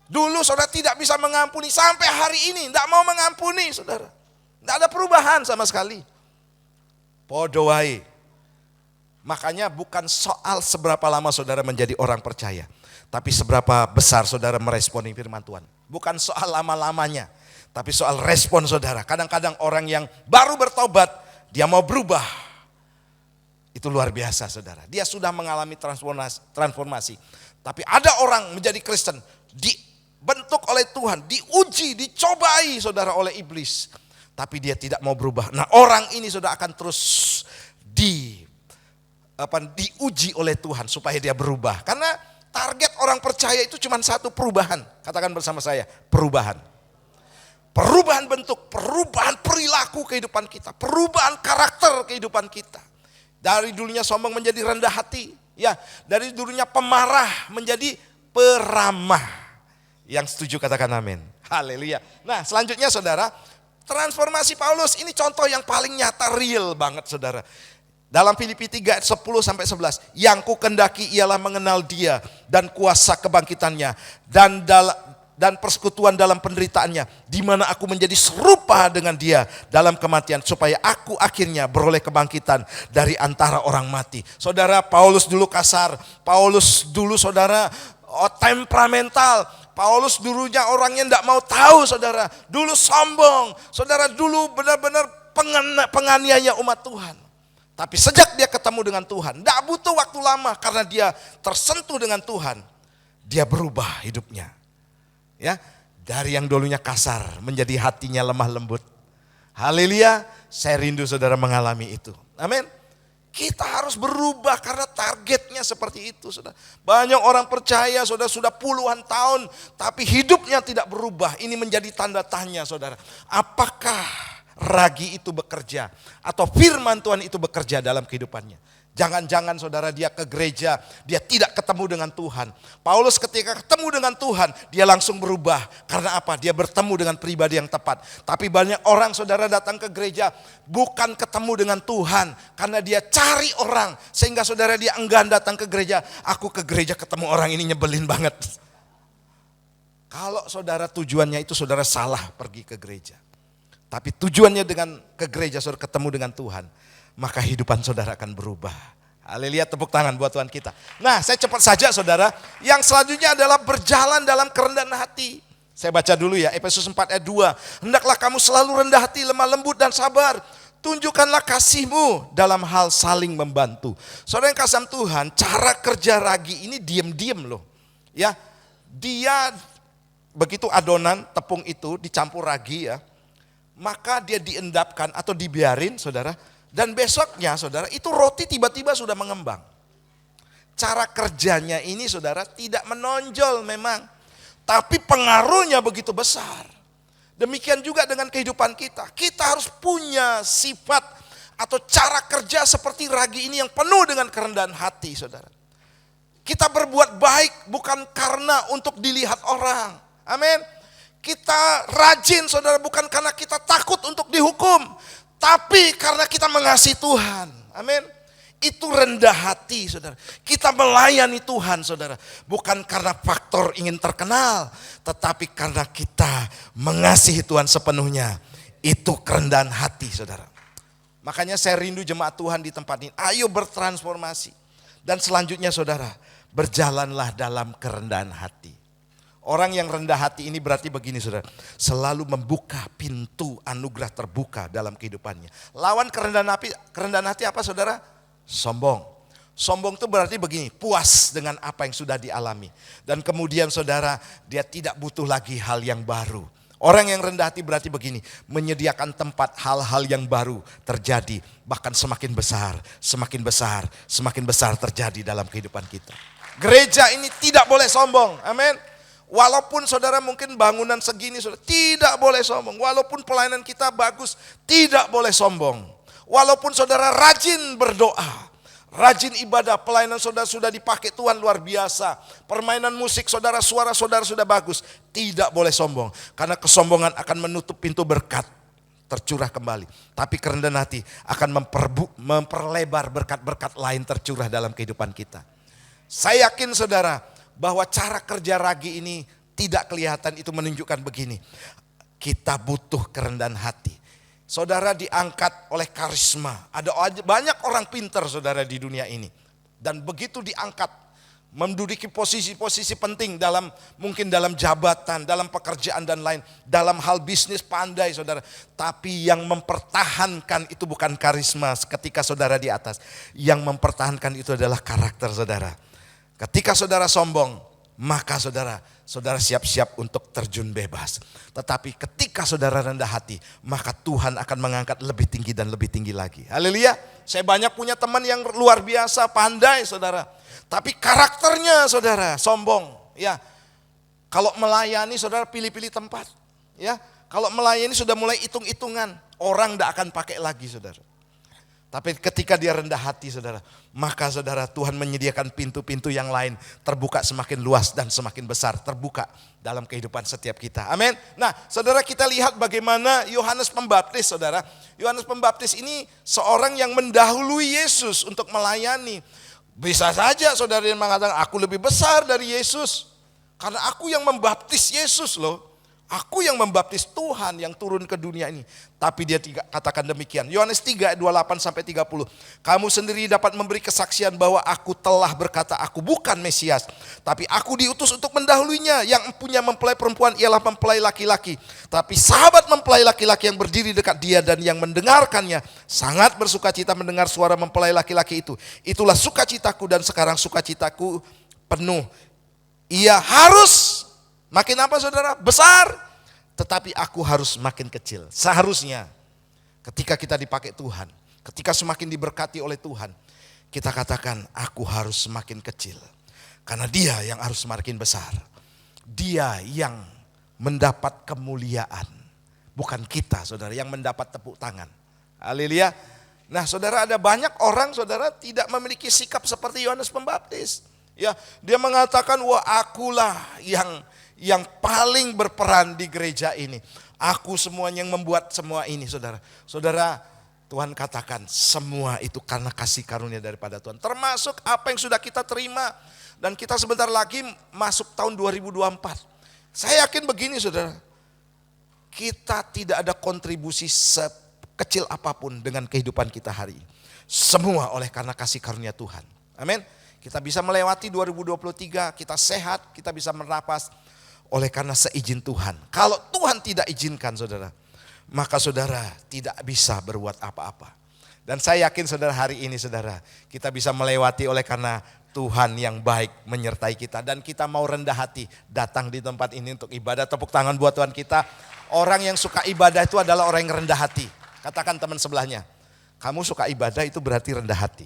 Dulu saudara tidak bisa mengampuni, sampai hari ini tidak mau mengampuni saudara. Tidak ada perubahan sama sekali. Podo wae. Makanya bukan soal seberapa lama saudara menjadi orang percaya, tapi seberapa besar saudara meresponi firman Tuhan. Bukan soal lama-lamanya, tapi soal respon saudara. Kadang-kadang orang yang baru bertobat, dia mau berubah. Itu luar biasa saudara. Dia sudah mengalami transformasi. Tapi ada orang menjadi Kristen, dibentuk oleh Tuhan, diuji, dicobai saudara oleh iblis. Tapi dia tidak mau berubah. Nah, orang ini sudah akan terus diuji oleh Tuhan supaya dia berubah. Karena target orang percaya itu cuma satu, perubahan. Katakan bersama saya, perubahan. Perubahan bentuk, perubahan perilaku kehidupan kita, perubahan karakter kehidupan kita. Dari dulunya sombong menjadi rendah hati, ya, dari dulunya pemarah menjadi peramah. Yang setuju katakan amin. Haleluya. Nah, selanjutnya saudara, transformasi Paulus ini contoh yang paling nyata, real banget saudara. Dalam Filipi 3 ayat 10 sampai 11, yang ku kendaki ialah mengenal Dia dan kuasa kebangkitannya dan persekutuan dalam penderitaannya, di mana aku menjadi serupa dengan Dia dalam kematian, supaya aku akhirnya beroleh kebangkitan dari antara orang mati. Saudara, Paulus dulu kasar, Paulus dulu saudara temperamental, Paulus dulunya orangnya tidak mau tahu saudara, dulu sombong, saudara dulu benar-benar penganiaya umat Tuhan. Tapi sejak dia ketemu dengan Tuhan, tidak butuh waktu lama karena dia tersentuh dengan Tuhan, dia berubah hidupnya. Ya, dari yang dulunya kasar menjadi hatinya lemah lembut. Haleluya, saya rindu saudara mengalami itu. Amin. Kita harus berubah karena targetnya seperti itu, saudara. Banyak orang percaya sudah puluhan tahun tapi hidupnya tidak berubah. Ini menjadi tanda tanya saudara. Apakah ragi itu bekerja atau firman Tuhan itu bekerja dalam kehidupannya? Jangan-jangan saudara dia ke gereja, dia tidak ketemu dengan Tuhan. Paulus ketika ketemu dengan Tuhan, dia langsung berubah. Karena apa? Dia bertemu dengan pribadi yang tepat. Tapi banyak orang saudara datang ke gereja bukan ketemu dengan Tuhan, karena dia cari orang. Sehingga saudara dia enggan datang ke gereja. Aku ke gereja ketemu orang ini nyebelin banget. Kalau saudara tujuannya itu saudara salah pergi ke gereja. Tapi tujuannya dengan ke gereja saudara ketemu dengan Tuhan, maka kehidupan saudara akan berubah. Haleluya, tepuk tangan buat Tuhan kita. Nah, saya cepat saja saudara. Yang selanjutnya adalah berjalan dalam kerendahan hati. Saya baca dulu ya, Efesus 4 ayat 2. Hendaklah kamu selalu rendah hati, lemah lembut dan sabar. Tunjukkanlah kasihmu dalam hal saling membantu. Saudara yang kasih Tuhan, cara kerja ragi ini diam-diam loh. Ya, dia begitu adonan tepung itu dicampur ragi ya, maka dia diendapkan atau dibiarin saudara, dan besoknya saudara itu roti tiba-tiba sudah mengembang. Cara kerjanya ini saudara tidak menonjol memang, tapi pengaruhnya begitu besar. Demikian juga dengan kehidupan kita. Kita harus punya sifat atau cara kerja seperti ragi ini yang penuh dengan kerendahan hati saudara. Kita berbuat baik bukan karena untuk dilihat orang. Amin. Kita rajin saudara bukan karena kita takut untuk dihukum, tapi karena kita mengasihi Tuhan. Amin. Itu rendah hati saudara. Kita melayani Tuhan saudara. Bukan karena faktor ingin terkenal, tetapi karena kita mengasihi Tuhan sepenuhnya. Itu kerendahan hati saudara. Makanya saya rindu jemaat Tuhan di tempat ini. Ayo bertransformasi. Dan selanjutnya saudara, berjalanlah dalam kerendahan hati. Orang yang rendah hati ini berarti begini saudara, selalu membuka pintu anugerah terbuka dalam kehidupannya. Lawan kerendahan hati apa saudara? Sombong. Sombong itu berarti begini, puas dengan apa yang sudah dialami. Dan kemudian saudara, dia tidak butuh lagi hal yang baru. Orang yang rendah hati berarti begini, menyediakan tempat hal-hal yang baru terjadi. Bahkan semakin besar, semakin besar, semakin besar terjadi dalam kehidupan kita. Gereja ini tidak boleh sombong, amin. Walaupun saudara mungkin bangunan segini, saudara, tidak boleh sombong. Walaupun pelayanan kita bagus, tidak boleh sombong. Walaupun saudara rajin berdoa, rajin ibadah, pelayanan saudara sudah dipakai Tuhan luar biasa. Permainan musik saudara, suara saudara sudah bagus. Tidak boleh sombong, karena kesombongan akan menutup pintu berkat tercurah kembali. Tapi kerendahan hati akan memperlebar berkat-berkat lain tercurah dalam kehidupan kita. Saya yakin saudara, bahwa cara kerja ragi ini tidak kelihatan, itu menunjukkan begini. Kita butuh kerendahan hati. Saudara diangkat oleh karisma. Ada banyak orang pintar saudara di dunia ini. Dan begitu diangkat, menduduki posisi-posisi penting mungkin dalam jabatan, dalam pekerjaan dan lain. Dalam hal bisnis pandai saudara. Tapi yang mempertahankan itu bukan karisma ketika saudara di atas. Yang mempertahankan itu adalah karakter saudara. Ketika saudara sombong, maka saudara siap-siap untuk terjun bebas. Tetapi ketika saudara rendah hati, maka Tuhan akan mengangkat lebih tinggi dan lebih tinggi lagi. Haleluya. Saya banyak punya teman yang luar biasa, pandai saudara. Tapi karakternya saudara sombong. Ya, kalau melayani saudara pilih-pilih tempat. Ya, kalau melayani sudah mulai hitung-hitungan, orang tidak akan pakai lagi saudara. Tapi ketika dia rendah hati saudara, maka saudara Tuhan menyediakan pintu-pintu yang lain terbuka semakin luas dan semakin besar terbuka dalam kehidupan setiap kita. Amin. Nah saudara, kita lihat bagaimana Yohanes Pembaptis saudara. Yohanes Pembaptis ini seorang yang mendahului Yesus untuk melayani. Bisa saja saudara yang mengatakan aku lebih besar dari Yesus. Karena aku yang membaptis Yesus loh. Aku yang membaptis Tuhan yang turun ke dunia ini. Tapi dia tidak katakan demikian. Yohanes 3 ayat 28 sampai 30. Kamu sendiri dapat memberi kesaksian bahwa aku telah berkata aku bukan Mesias. Tapi aku diutus untuk mendahulunya. Yang punya mempelai perempuan ialah mempelai laki-laki. Tapi sahabat mempelai laki-laki yang berdiri dekat dia dan yang mendengarkannya sangat bersukacita mendengar suara mempelai laki-laki itu. Itulah sukacitaku dan sekarang sukacitaku penuh. Ia harus makin apa saudara? Besar. Tetapi aku harus makin kecil. Seharusnya ketika kita dipakai Tuhan, ketika semakin diberkati oleh Tuhan, kita katakan aku harus semakin kecil. Karena dia yang harus semakin besar. Dia yang mendapat kemuliaan. Bukan kita saudara yang mendapat tepuk tangan. Haleluya. Nah saudara, ada banyak orang saudara tidak memiliki sikap seperti Yohanes Pembaptis. Ya, dia mengatakan wah akulah yang paling berperan di gereja ini. Aku semuanya yang membuat semua ini saudara. Saudara, Tuhan katakan semua itu karena kasih karunia daripada Tuhan. Termasuk apa yang sudah kita terima. Dan kita sebentar lagi masuk tahun 2024. Saya yakin begini saudara. Kita tidak ada kontribusi sekecil apapun dengan kehidupan kita hari ini. Semua oleh karena kasih karunia Tuhan. Amin. Kita bisa melewati 2023, kita sehat, kita bisa bernapas oleh karena seizin Tuhan. Kalau Tuhan tidak izinkan saudara, maka saudara tidak bisa berbuat apa-apa. Dan saya yakin saudara hari ini saudara, kita bisa melewati oleh karena Tuhan yang baik menyertai kita. Dan kita mau rendah hati datang di tempat ini untuk ibadah. Tepuk tangan buat Tuhan kita. Orang yang suka ibadah itu adalah orang yang rendah hati. Katakan teman sebelahnya, kamu suka ibadah itu berarti rendah hati.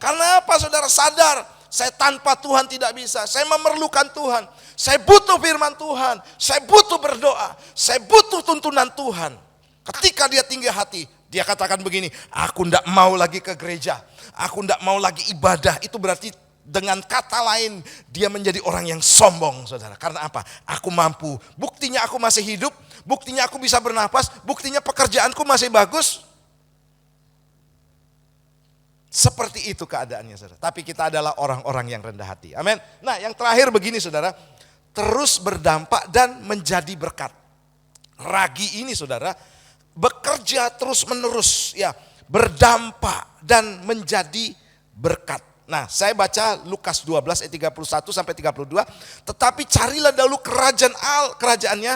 Karena apa saudara? Sadar, saya tanpa Tuhan tidak bisa. Saya memerlukan Tuhan. Saya butuh firman Tuhan. Saya butuh berdoa. Saya butuh tuntunan Tuhan. Ketika dia tinggi hati, dia katakan begini, aku tidak mau lagi ke gereja. Aku tidak mau lagi ibadah. Itu berarti dengan kata lain, dia menjadi orang yang sombong saudara. Karena apa? Aku mampu. Buktinya aku masih hidup. Buktinya aku bisa bernapas. Buktinya pekerjaanku masih bagus. Seperti itu keadaannya saudara. Tapi kita adalah orang-orang yang rendah hati. Amin. Nah yang terakhir begini saudara. Terus berdampak dan menjadi berkat. Ragi ini saudara, bekerja terus menerus ya, berdampak dan menjadi berkat. Nah saya baca Lukas 12 ayat 31 sampai 32. Tetapi carilah dahulu kerajaannya,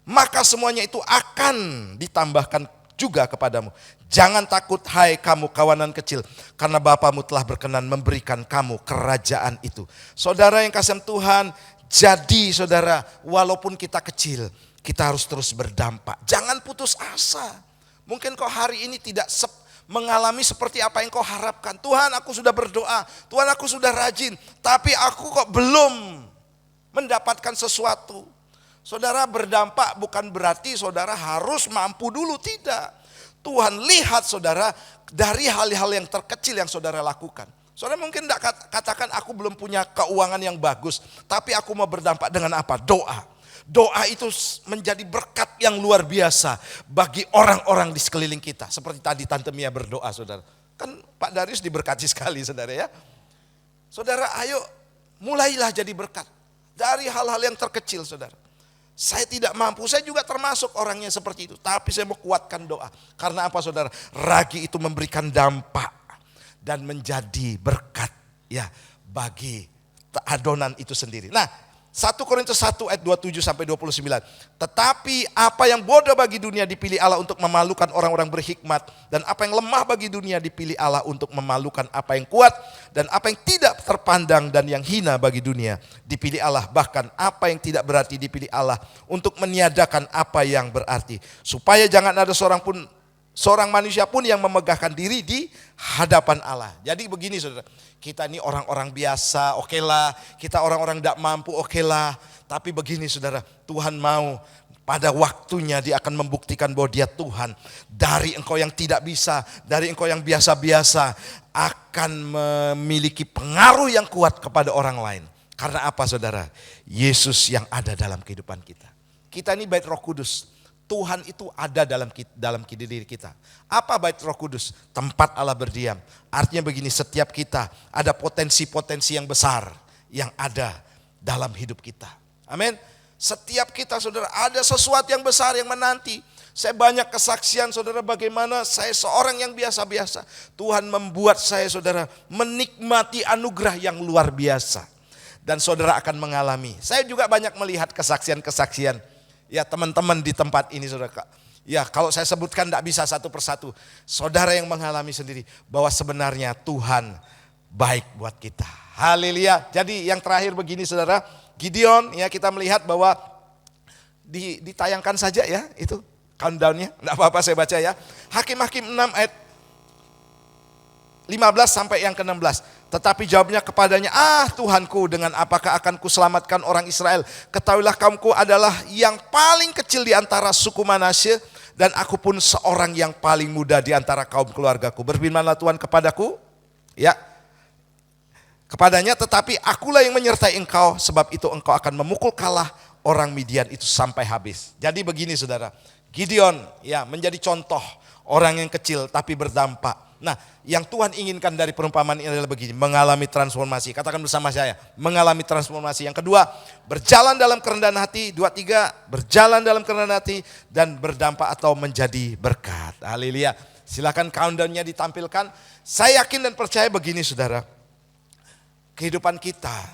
maka semuanya itu akan ditambahkan juga kepadamu. Jangan takut hai kamu kawanan kecil, karena Bapamu telah berkenan memberikan kamu kerajaan itu. Saudara yang kasih Tuhan, jadi saudara walaupun kita kecil, kita harus terus berdampak. Jangan putus asa. Mungkin kau hari ini tidak mengalami seperti apa yang kau harapkan. Tuhan aku sudah berdoa, Tuhan aku sudah rajin, tapi aku kok belum mendapatkan sesuatu. Saudara berdampak bukan berarti saudara harus mampu dulu, tidak. Tuhan lihat saudara dari hal-hal yang terkecil yang saudara lakukan. Saudara mungkin tidak katakan aku belum punya keuangan yang bagus, tapi aku mau berdampak dengan apa? Doa. Doa itu menjadi berkat yang luar biasa bagi orang-orang di sekeliling kita. Seperti tadi Tante Mia berdoa saudara. Kan Pak Darius diberkati sekali saudara ya. Saudara ayo mulailah jadi berkat. Dari hal-hal yang terkecil saudara. Saya tidak mampu, saya juga termasuk orangnya seperti itu. Tapi saya mau kuatkan doa. Karena apa saudara? Ragi itu memberikan dampak dan menjadi berkat ya bagi adonan itu sendiri. Nah 1 Korintus 1 ayat 27 sampai 29. Tetapi apa yang bodoh bagi dunia dipilih Allah untuk memalukan orang-orang berhikmat. Dan apa yang lemah bagi dunia dipilih Allah untuk memalukan apa yang kuat. Dan apa yang tidak terpandang dan yang hina bagi dunia dipilih Allah. Bahkan apa yang tidak berarti dipilih Allah untuk meniadakan apa yang berarti. Supaya jangan ada seorang manusia pun yang memegahkan diri di hadapan Allah. Jadi begini saudara, kita ini orang-orang biasa, oke lah. Kita orang-orang tidak mampu, oke lah. Tapi begini saudara, Tuhan mau pada waktunya dia akan membuktikan bahwa dia Tuhan. Dari engkau yang tidak bisa, dari engkau yang biasa-biasa, akan memiliki pengaruh yang kuat kepada orang lain. Karena apa saudara? Yesus yang ada dalam kehidupan kita. Kita ini bait Roh Kudus. Tuhan itu ada dalam diri kita. Apa bait Roh Kudus? Tempat Allah berdiam. Artinya begini, setiap kita ada potensi-potensi yang besar yang ada dalam hidup kita. Amin. Setiap kita saudara ada sesuatu yang besar yang menanti. Saya banyak kesaksian saudara bagaimana saya seorang yang biasa-biasa. Tuhan membuat saya saudara menikmati anugerah yang luar biasa. Dan saudara akan mengalami. Saya juga banyak melihat kesaksian-kesaksian. Ya teman-teman di tempat ini saudara. Ya kalau saya sebutkan tidak bisa satu persatu. Saudara yang mengalami sendiri bahwa sebenarnya Tuhan baik buat kita. Haleluya. Jadi yang terakhir begini saudara. Gideon ya kita melihat bahwa ditayangkan saja ya itu countdownnya. Tidak apa-apa saya baca ya. Hakim-Hakim 6 ayat 15 sampai yang ke-16. Tetapi jawabnya kepadanya, Tuhanku, dengan apakah akan kuselamatkan orang Israel? Ketahuilah kaumku adalah yang paling kecil di antara suku Manasye, dan aku pun seorang yang paling muda di antara kaum keluargaku. Berfirmanlah Tuhan kepadaku, ya, kepadanya, tetapi akulah yang menyertai engkau, sebab itu engkau akan memukul kalah orang Midian itu sampai habis. Jadi begini saudara, Gideon ya menjadi contoh orang yang kecil tapi berdampak. Nah, yang Tuhan inginkan dari perumpamaan ini adalah begini, mengalami transformasi. Katakan bersama saya, mengalami transformasi. Yang kedua, berjalan dalam kerendahan hati. 2, 3, berjalan dalam kerendahan hati dan berdampak atau menjadi berkat. Haleluya. Silakan countdown-nya ditampilkan. Saya yakin dan percaya begini saudara, kehidupan kita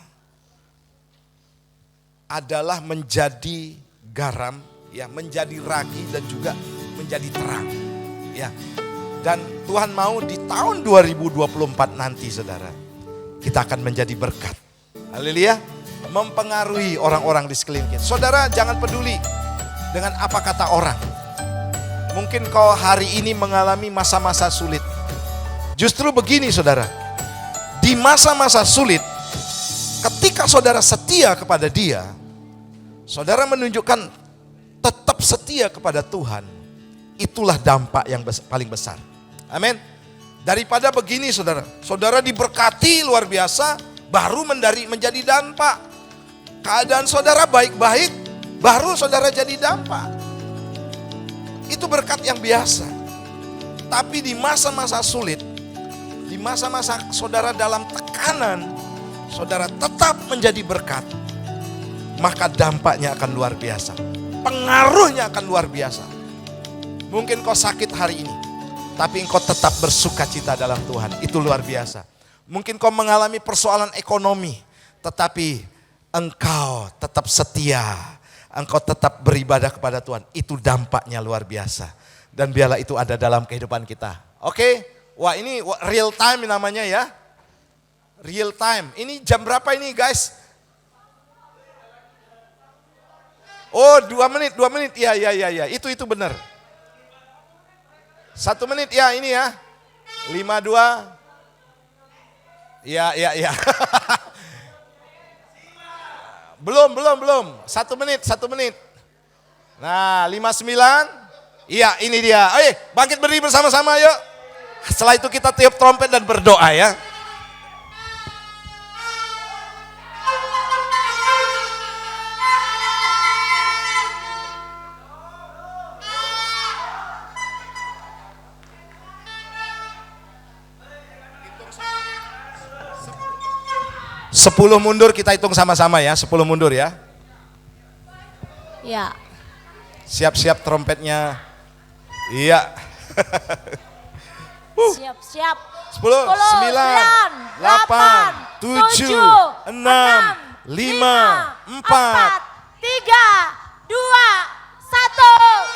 adalah menjadi garam, ya, menjadi ragi dan juga menjadi terang. ya. Dan Tuhan mau di tahun 2024 nanti saudara, kita akan menjadi berkat. Haleluya. Mempengaruhi orang-orang di sekeliling kita. Saudara jangan peduli dengan apa kata orang. Mungkin kau hari ini mengalami masa-masa sulit. Justru begini saudara, di masa-masa sulit, ketika saudara setia kepada Dia, saudara menunjukkan tetap setia kepada Tuhan, itulah dampak yang paling besar. Amin. Daripada begini saudara, saudara diberkati luar biasa, baru menjadi dampak. Keadaan saudara baik-baik, baru saudara jadi dampak. Itu berkat yang biasa. Tapi di masa-masa sulit, di masa-masa saudara dalam tekanan, saudara tetap menjadi berkat, maka dampaknya akan luar biasa. Pengaruhnya akan luar biasa. Mungkin kau sakit hari ini, tapi engkau tetap bersuka cita dalam Tuhan. Itu luar biasa. Mungkin kau mengalami persoalan ekonomi, tetapi engkau tetap setia. Engkau tetap beribadah kepada Tuhan. Itu dampaknya luar biasa. Dan biarlah itu ada dalam kehidupan kita. Oke? Wah ini real time namanya ya. Real time. Ini jam berapa ini guys? Oh 2 menit. Iya. Itu benar. 1 menit ya ini ya. 52. Iya. Belum. 1 menit. Nah 59. Iya ini dia. Bangkit berdiri bersama-sama yuk. Setelah itu kita tiup trompet dan berdoa ya. Sepuluh mundur kita hitung sama-sama ya, 10 mundur ya. Ya. Siap-siap trompetnya. Iya. Siap. 10, 9, 8, 7, 6, 5, 4, 3, 2, 1.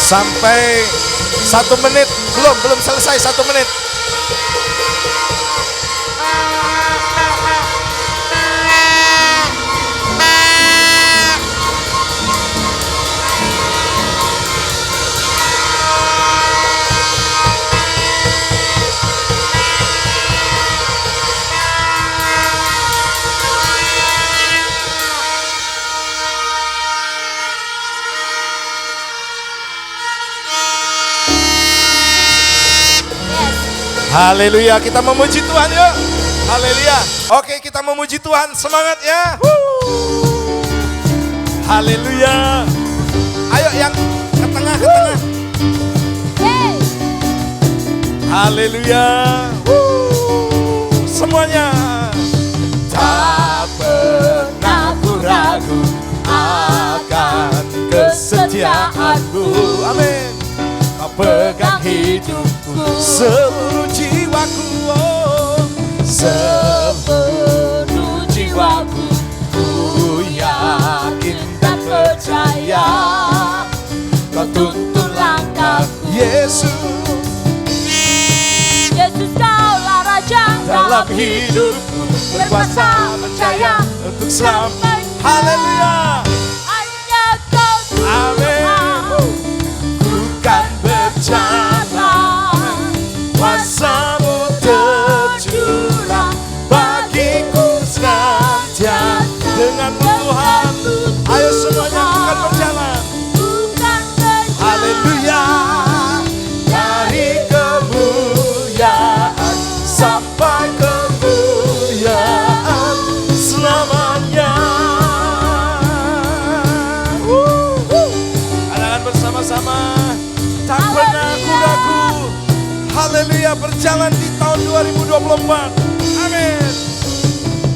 Sampai 1 menit, belum selesai 1 menit. Haleluya, kita memuji Tuhan yuk. Haleluya. Oke, kita memuji Tuhan, semangat ya. Haleluya. Ayo yang ke tengah. Haleluya. Semuanya. Tak pernah ku ragu akan kesetiaanmu. Amin. Kau pegang hidupku, seluruh jiwaku, seluruh jiwaku. Ku yakin dan percaya, Kau tuntun langkahku. Yesus, Kaulah Raja dalam hidupku, berkuasa percaya untuk selamat. Haleluya. Hanya Kau Tuhan. Amin. Berjalan, kuasa-Mu tercurah bagiku senantiasa. Dengan Tuhan, ayo semuanya bukan berjalan. Haleluya. Dari kemuliaan sampai kemuliaan selamanya. bersama-sama. Tak pernah aku ragu. Haleluya, berjalan di tahun 2024. Amin.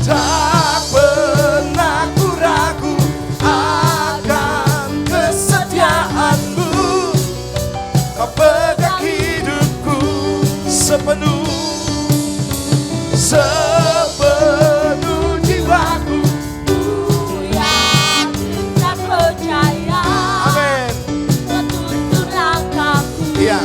Tak pernah aku ragu akan kesetiaanmu. Kau pegang hidupku sepenuh jiwaku. Yang tak percaya. Amin. Menuntun langkahku. Iya.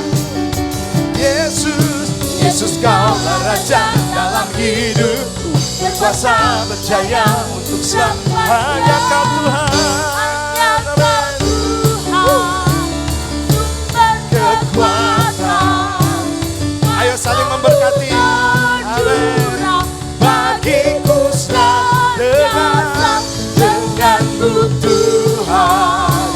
Yesus kaulah Raja dalam hidupku, berkuasa berjaya untuk selamanya. Hanya Kau Tuhan, Hanya Kau Tuhan, sumber kekuatan. ayo saling memberkati. Amin. Bagiku senantiasa denganmu Tuhan,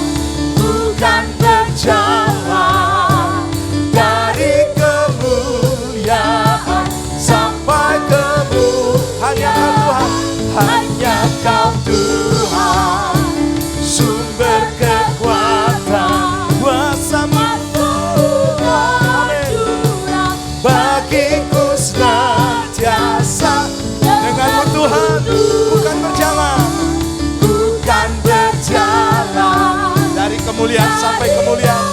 bukan berjalan dari kemuliaan sampai hanya Kau Tuhan, hanya Kau Tuhan, sumber kekuatan, kuasa-Mu. Amin. Bagiku senantiasa denganmu Tuhan, bukan berjalan dari kemuliaan sampai kemuliaan,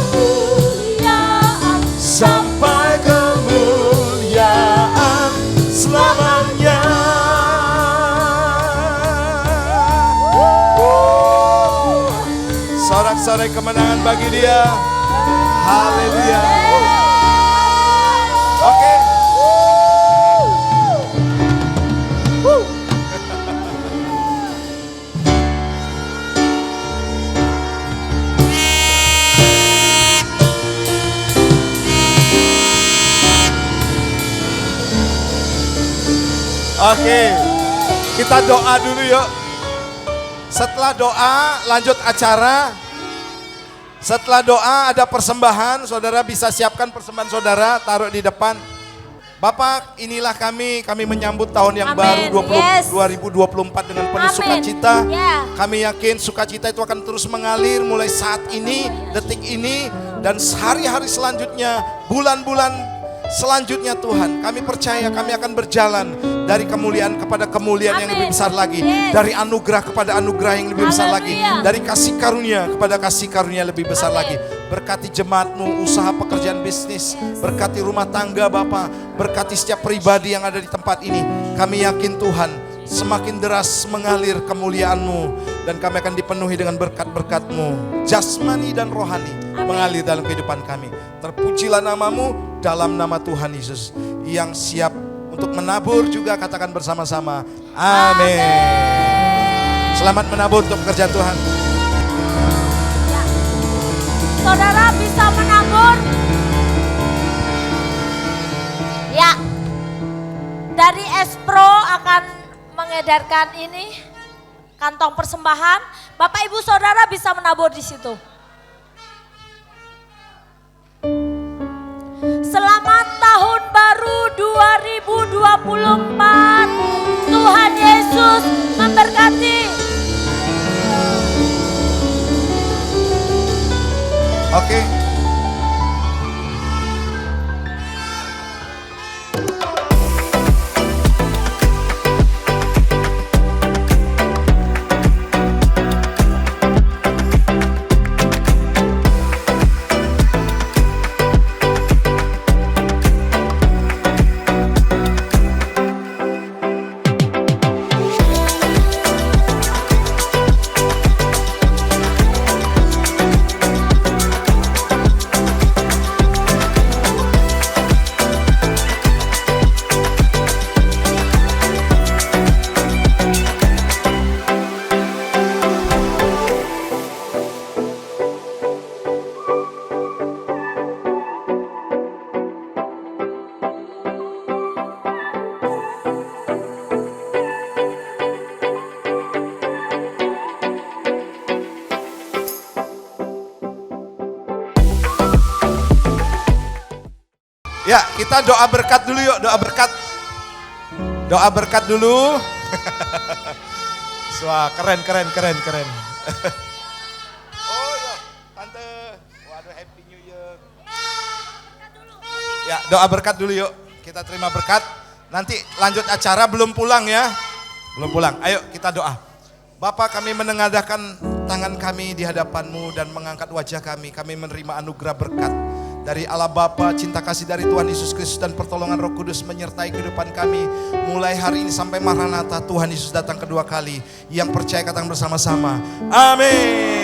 sampai kemuliaan selamanya. Sorak-sorai kemenangan bagi Dia. Haleluya. Oke. Oke, kita doa dulu yuk. Setelah doa lanjut acara. Setelah doa ada persembahan, saudara bisa siapkan persembahan saudara, taruh di depan. Bapak, inilah kami menyambut tahun yang Amin. baru 2024 dengan penuh Amin. sukacita. Ya. Kami yakin sukacita itu akan terus mengalir mulai saat ini, detik ini, dan hari-hari selanjutnya, bulan-bulan selanjutnya Tuhan. Kami percaya kami akan berjalan dari kemuliaan kepada kemuliaan yang lebih besar lagi. Yes. Dari anugerah kepada anugerah yang lebih besar lagi. Haleluya. Dari kasih karunia kepada kasih karunia lebih besar Amin. lagi. Berkati jemaatmu, usaha pekerjaan bisnis. Berkati rumah tangga Bapa. Berkati setiap pribadi yang ada di tempat ini. Kami yakin Tuhan, semakin deras mengalir kemuliaan-Mu. Dan kami akan dipenuhi dengan berkat-berkat-Mu. Jasmani dan rohani mengalir dalam kehidupan kami. Terpujilah nama-Mu dalam nama Tuhan Yesus. Yang siap untuk menabur juga katakan bersama-sama. Amin. Selamat menabur untuk pekerjaan Tuhan. Ya. Saudara bisa menabur. Ya. Dari Espro akan mengedarkan ini kantong persembahan. Bapak Ibu Saudara bisa menabur di situ. Selamat tahun baru 2024. Tuhan Yesus memberkati. Oke. Ya, kita doa berkat dulu yuk, doa berkat. Doa berkat dulu. Wah, keren. Oh, yuk, Tante. Waduh, happy. Ya, doa berkat dulu yuk. Kita terima berkat. Nanti lanjut acara, belum pulang ya. Belum pulang. Ayo kita doa. Bapa, kami menengadahkan tangan kami di hadapan-Mu dan mengangkat wajah kami. Kami menerima anugerah berkat dari Allah Bapa, cinta kasih dari Tuhan Yesus Kristus dan pertolongan Roh Kudus menyertai kehidupan kami. Mulai hari ini sampai Maranatha, Tuhan Yesus datang kedua kali. Yang percaya katakan bersama-sama. Amin.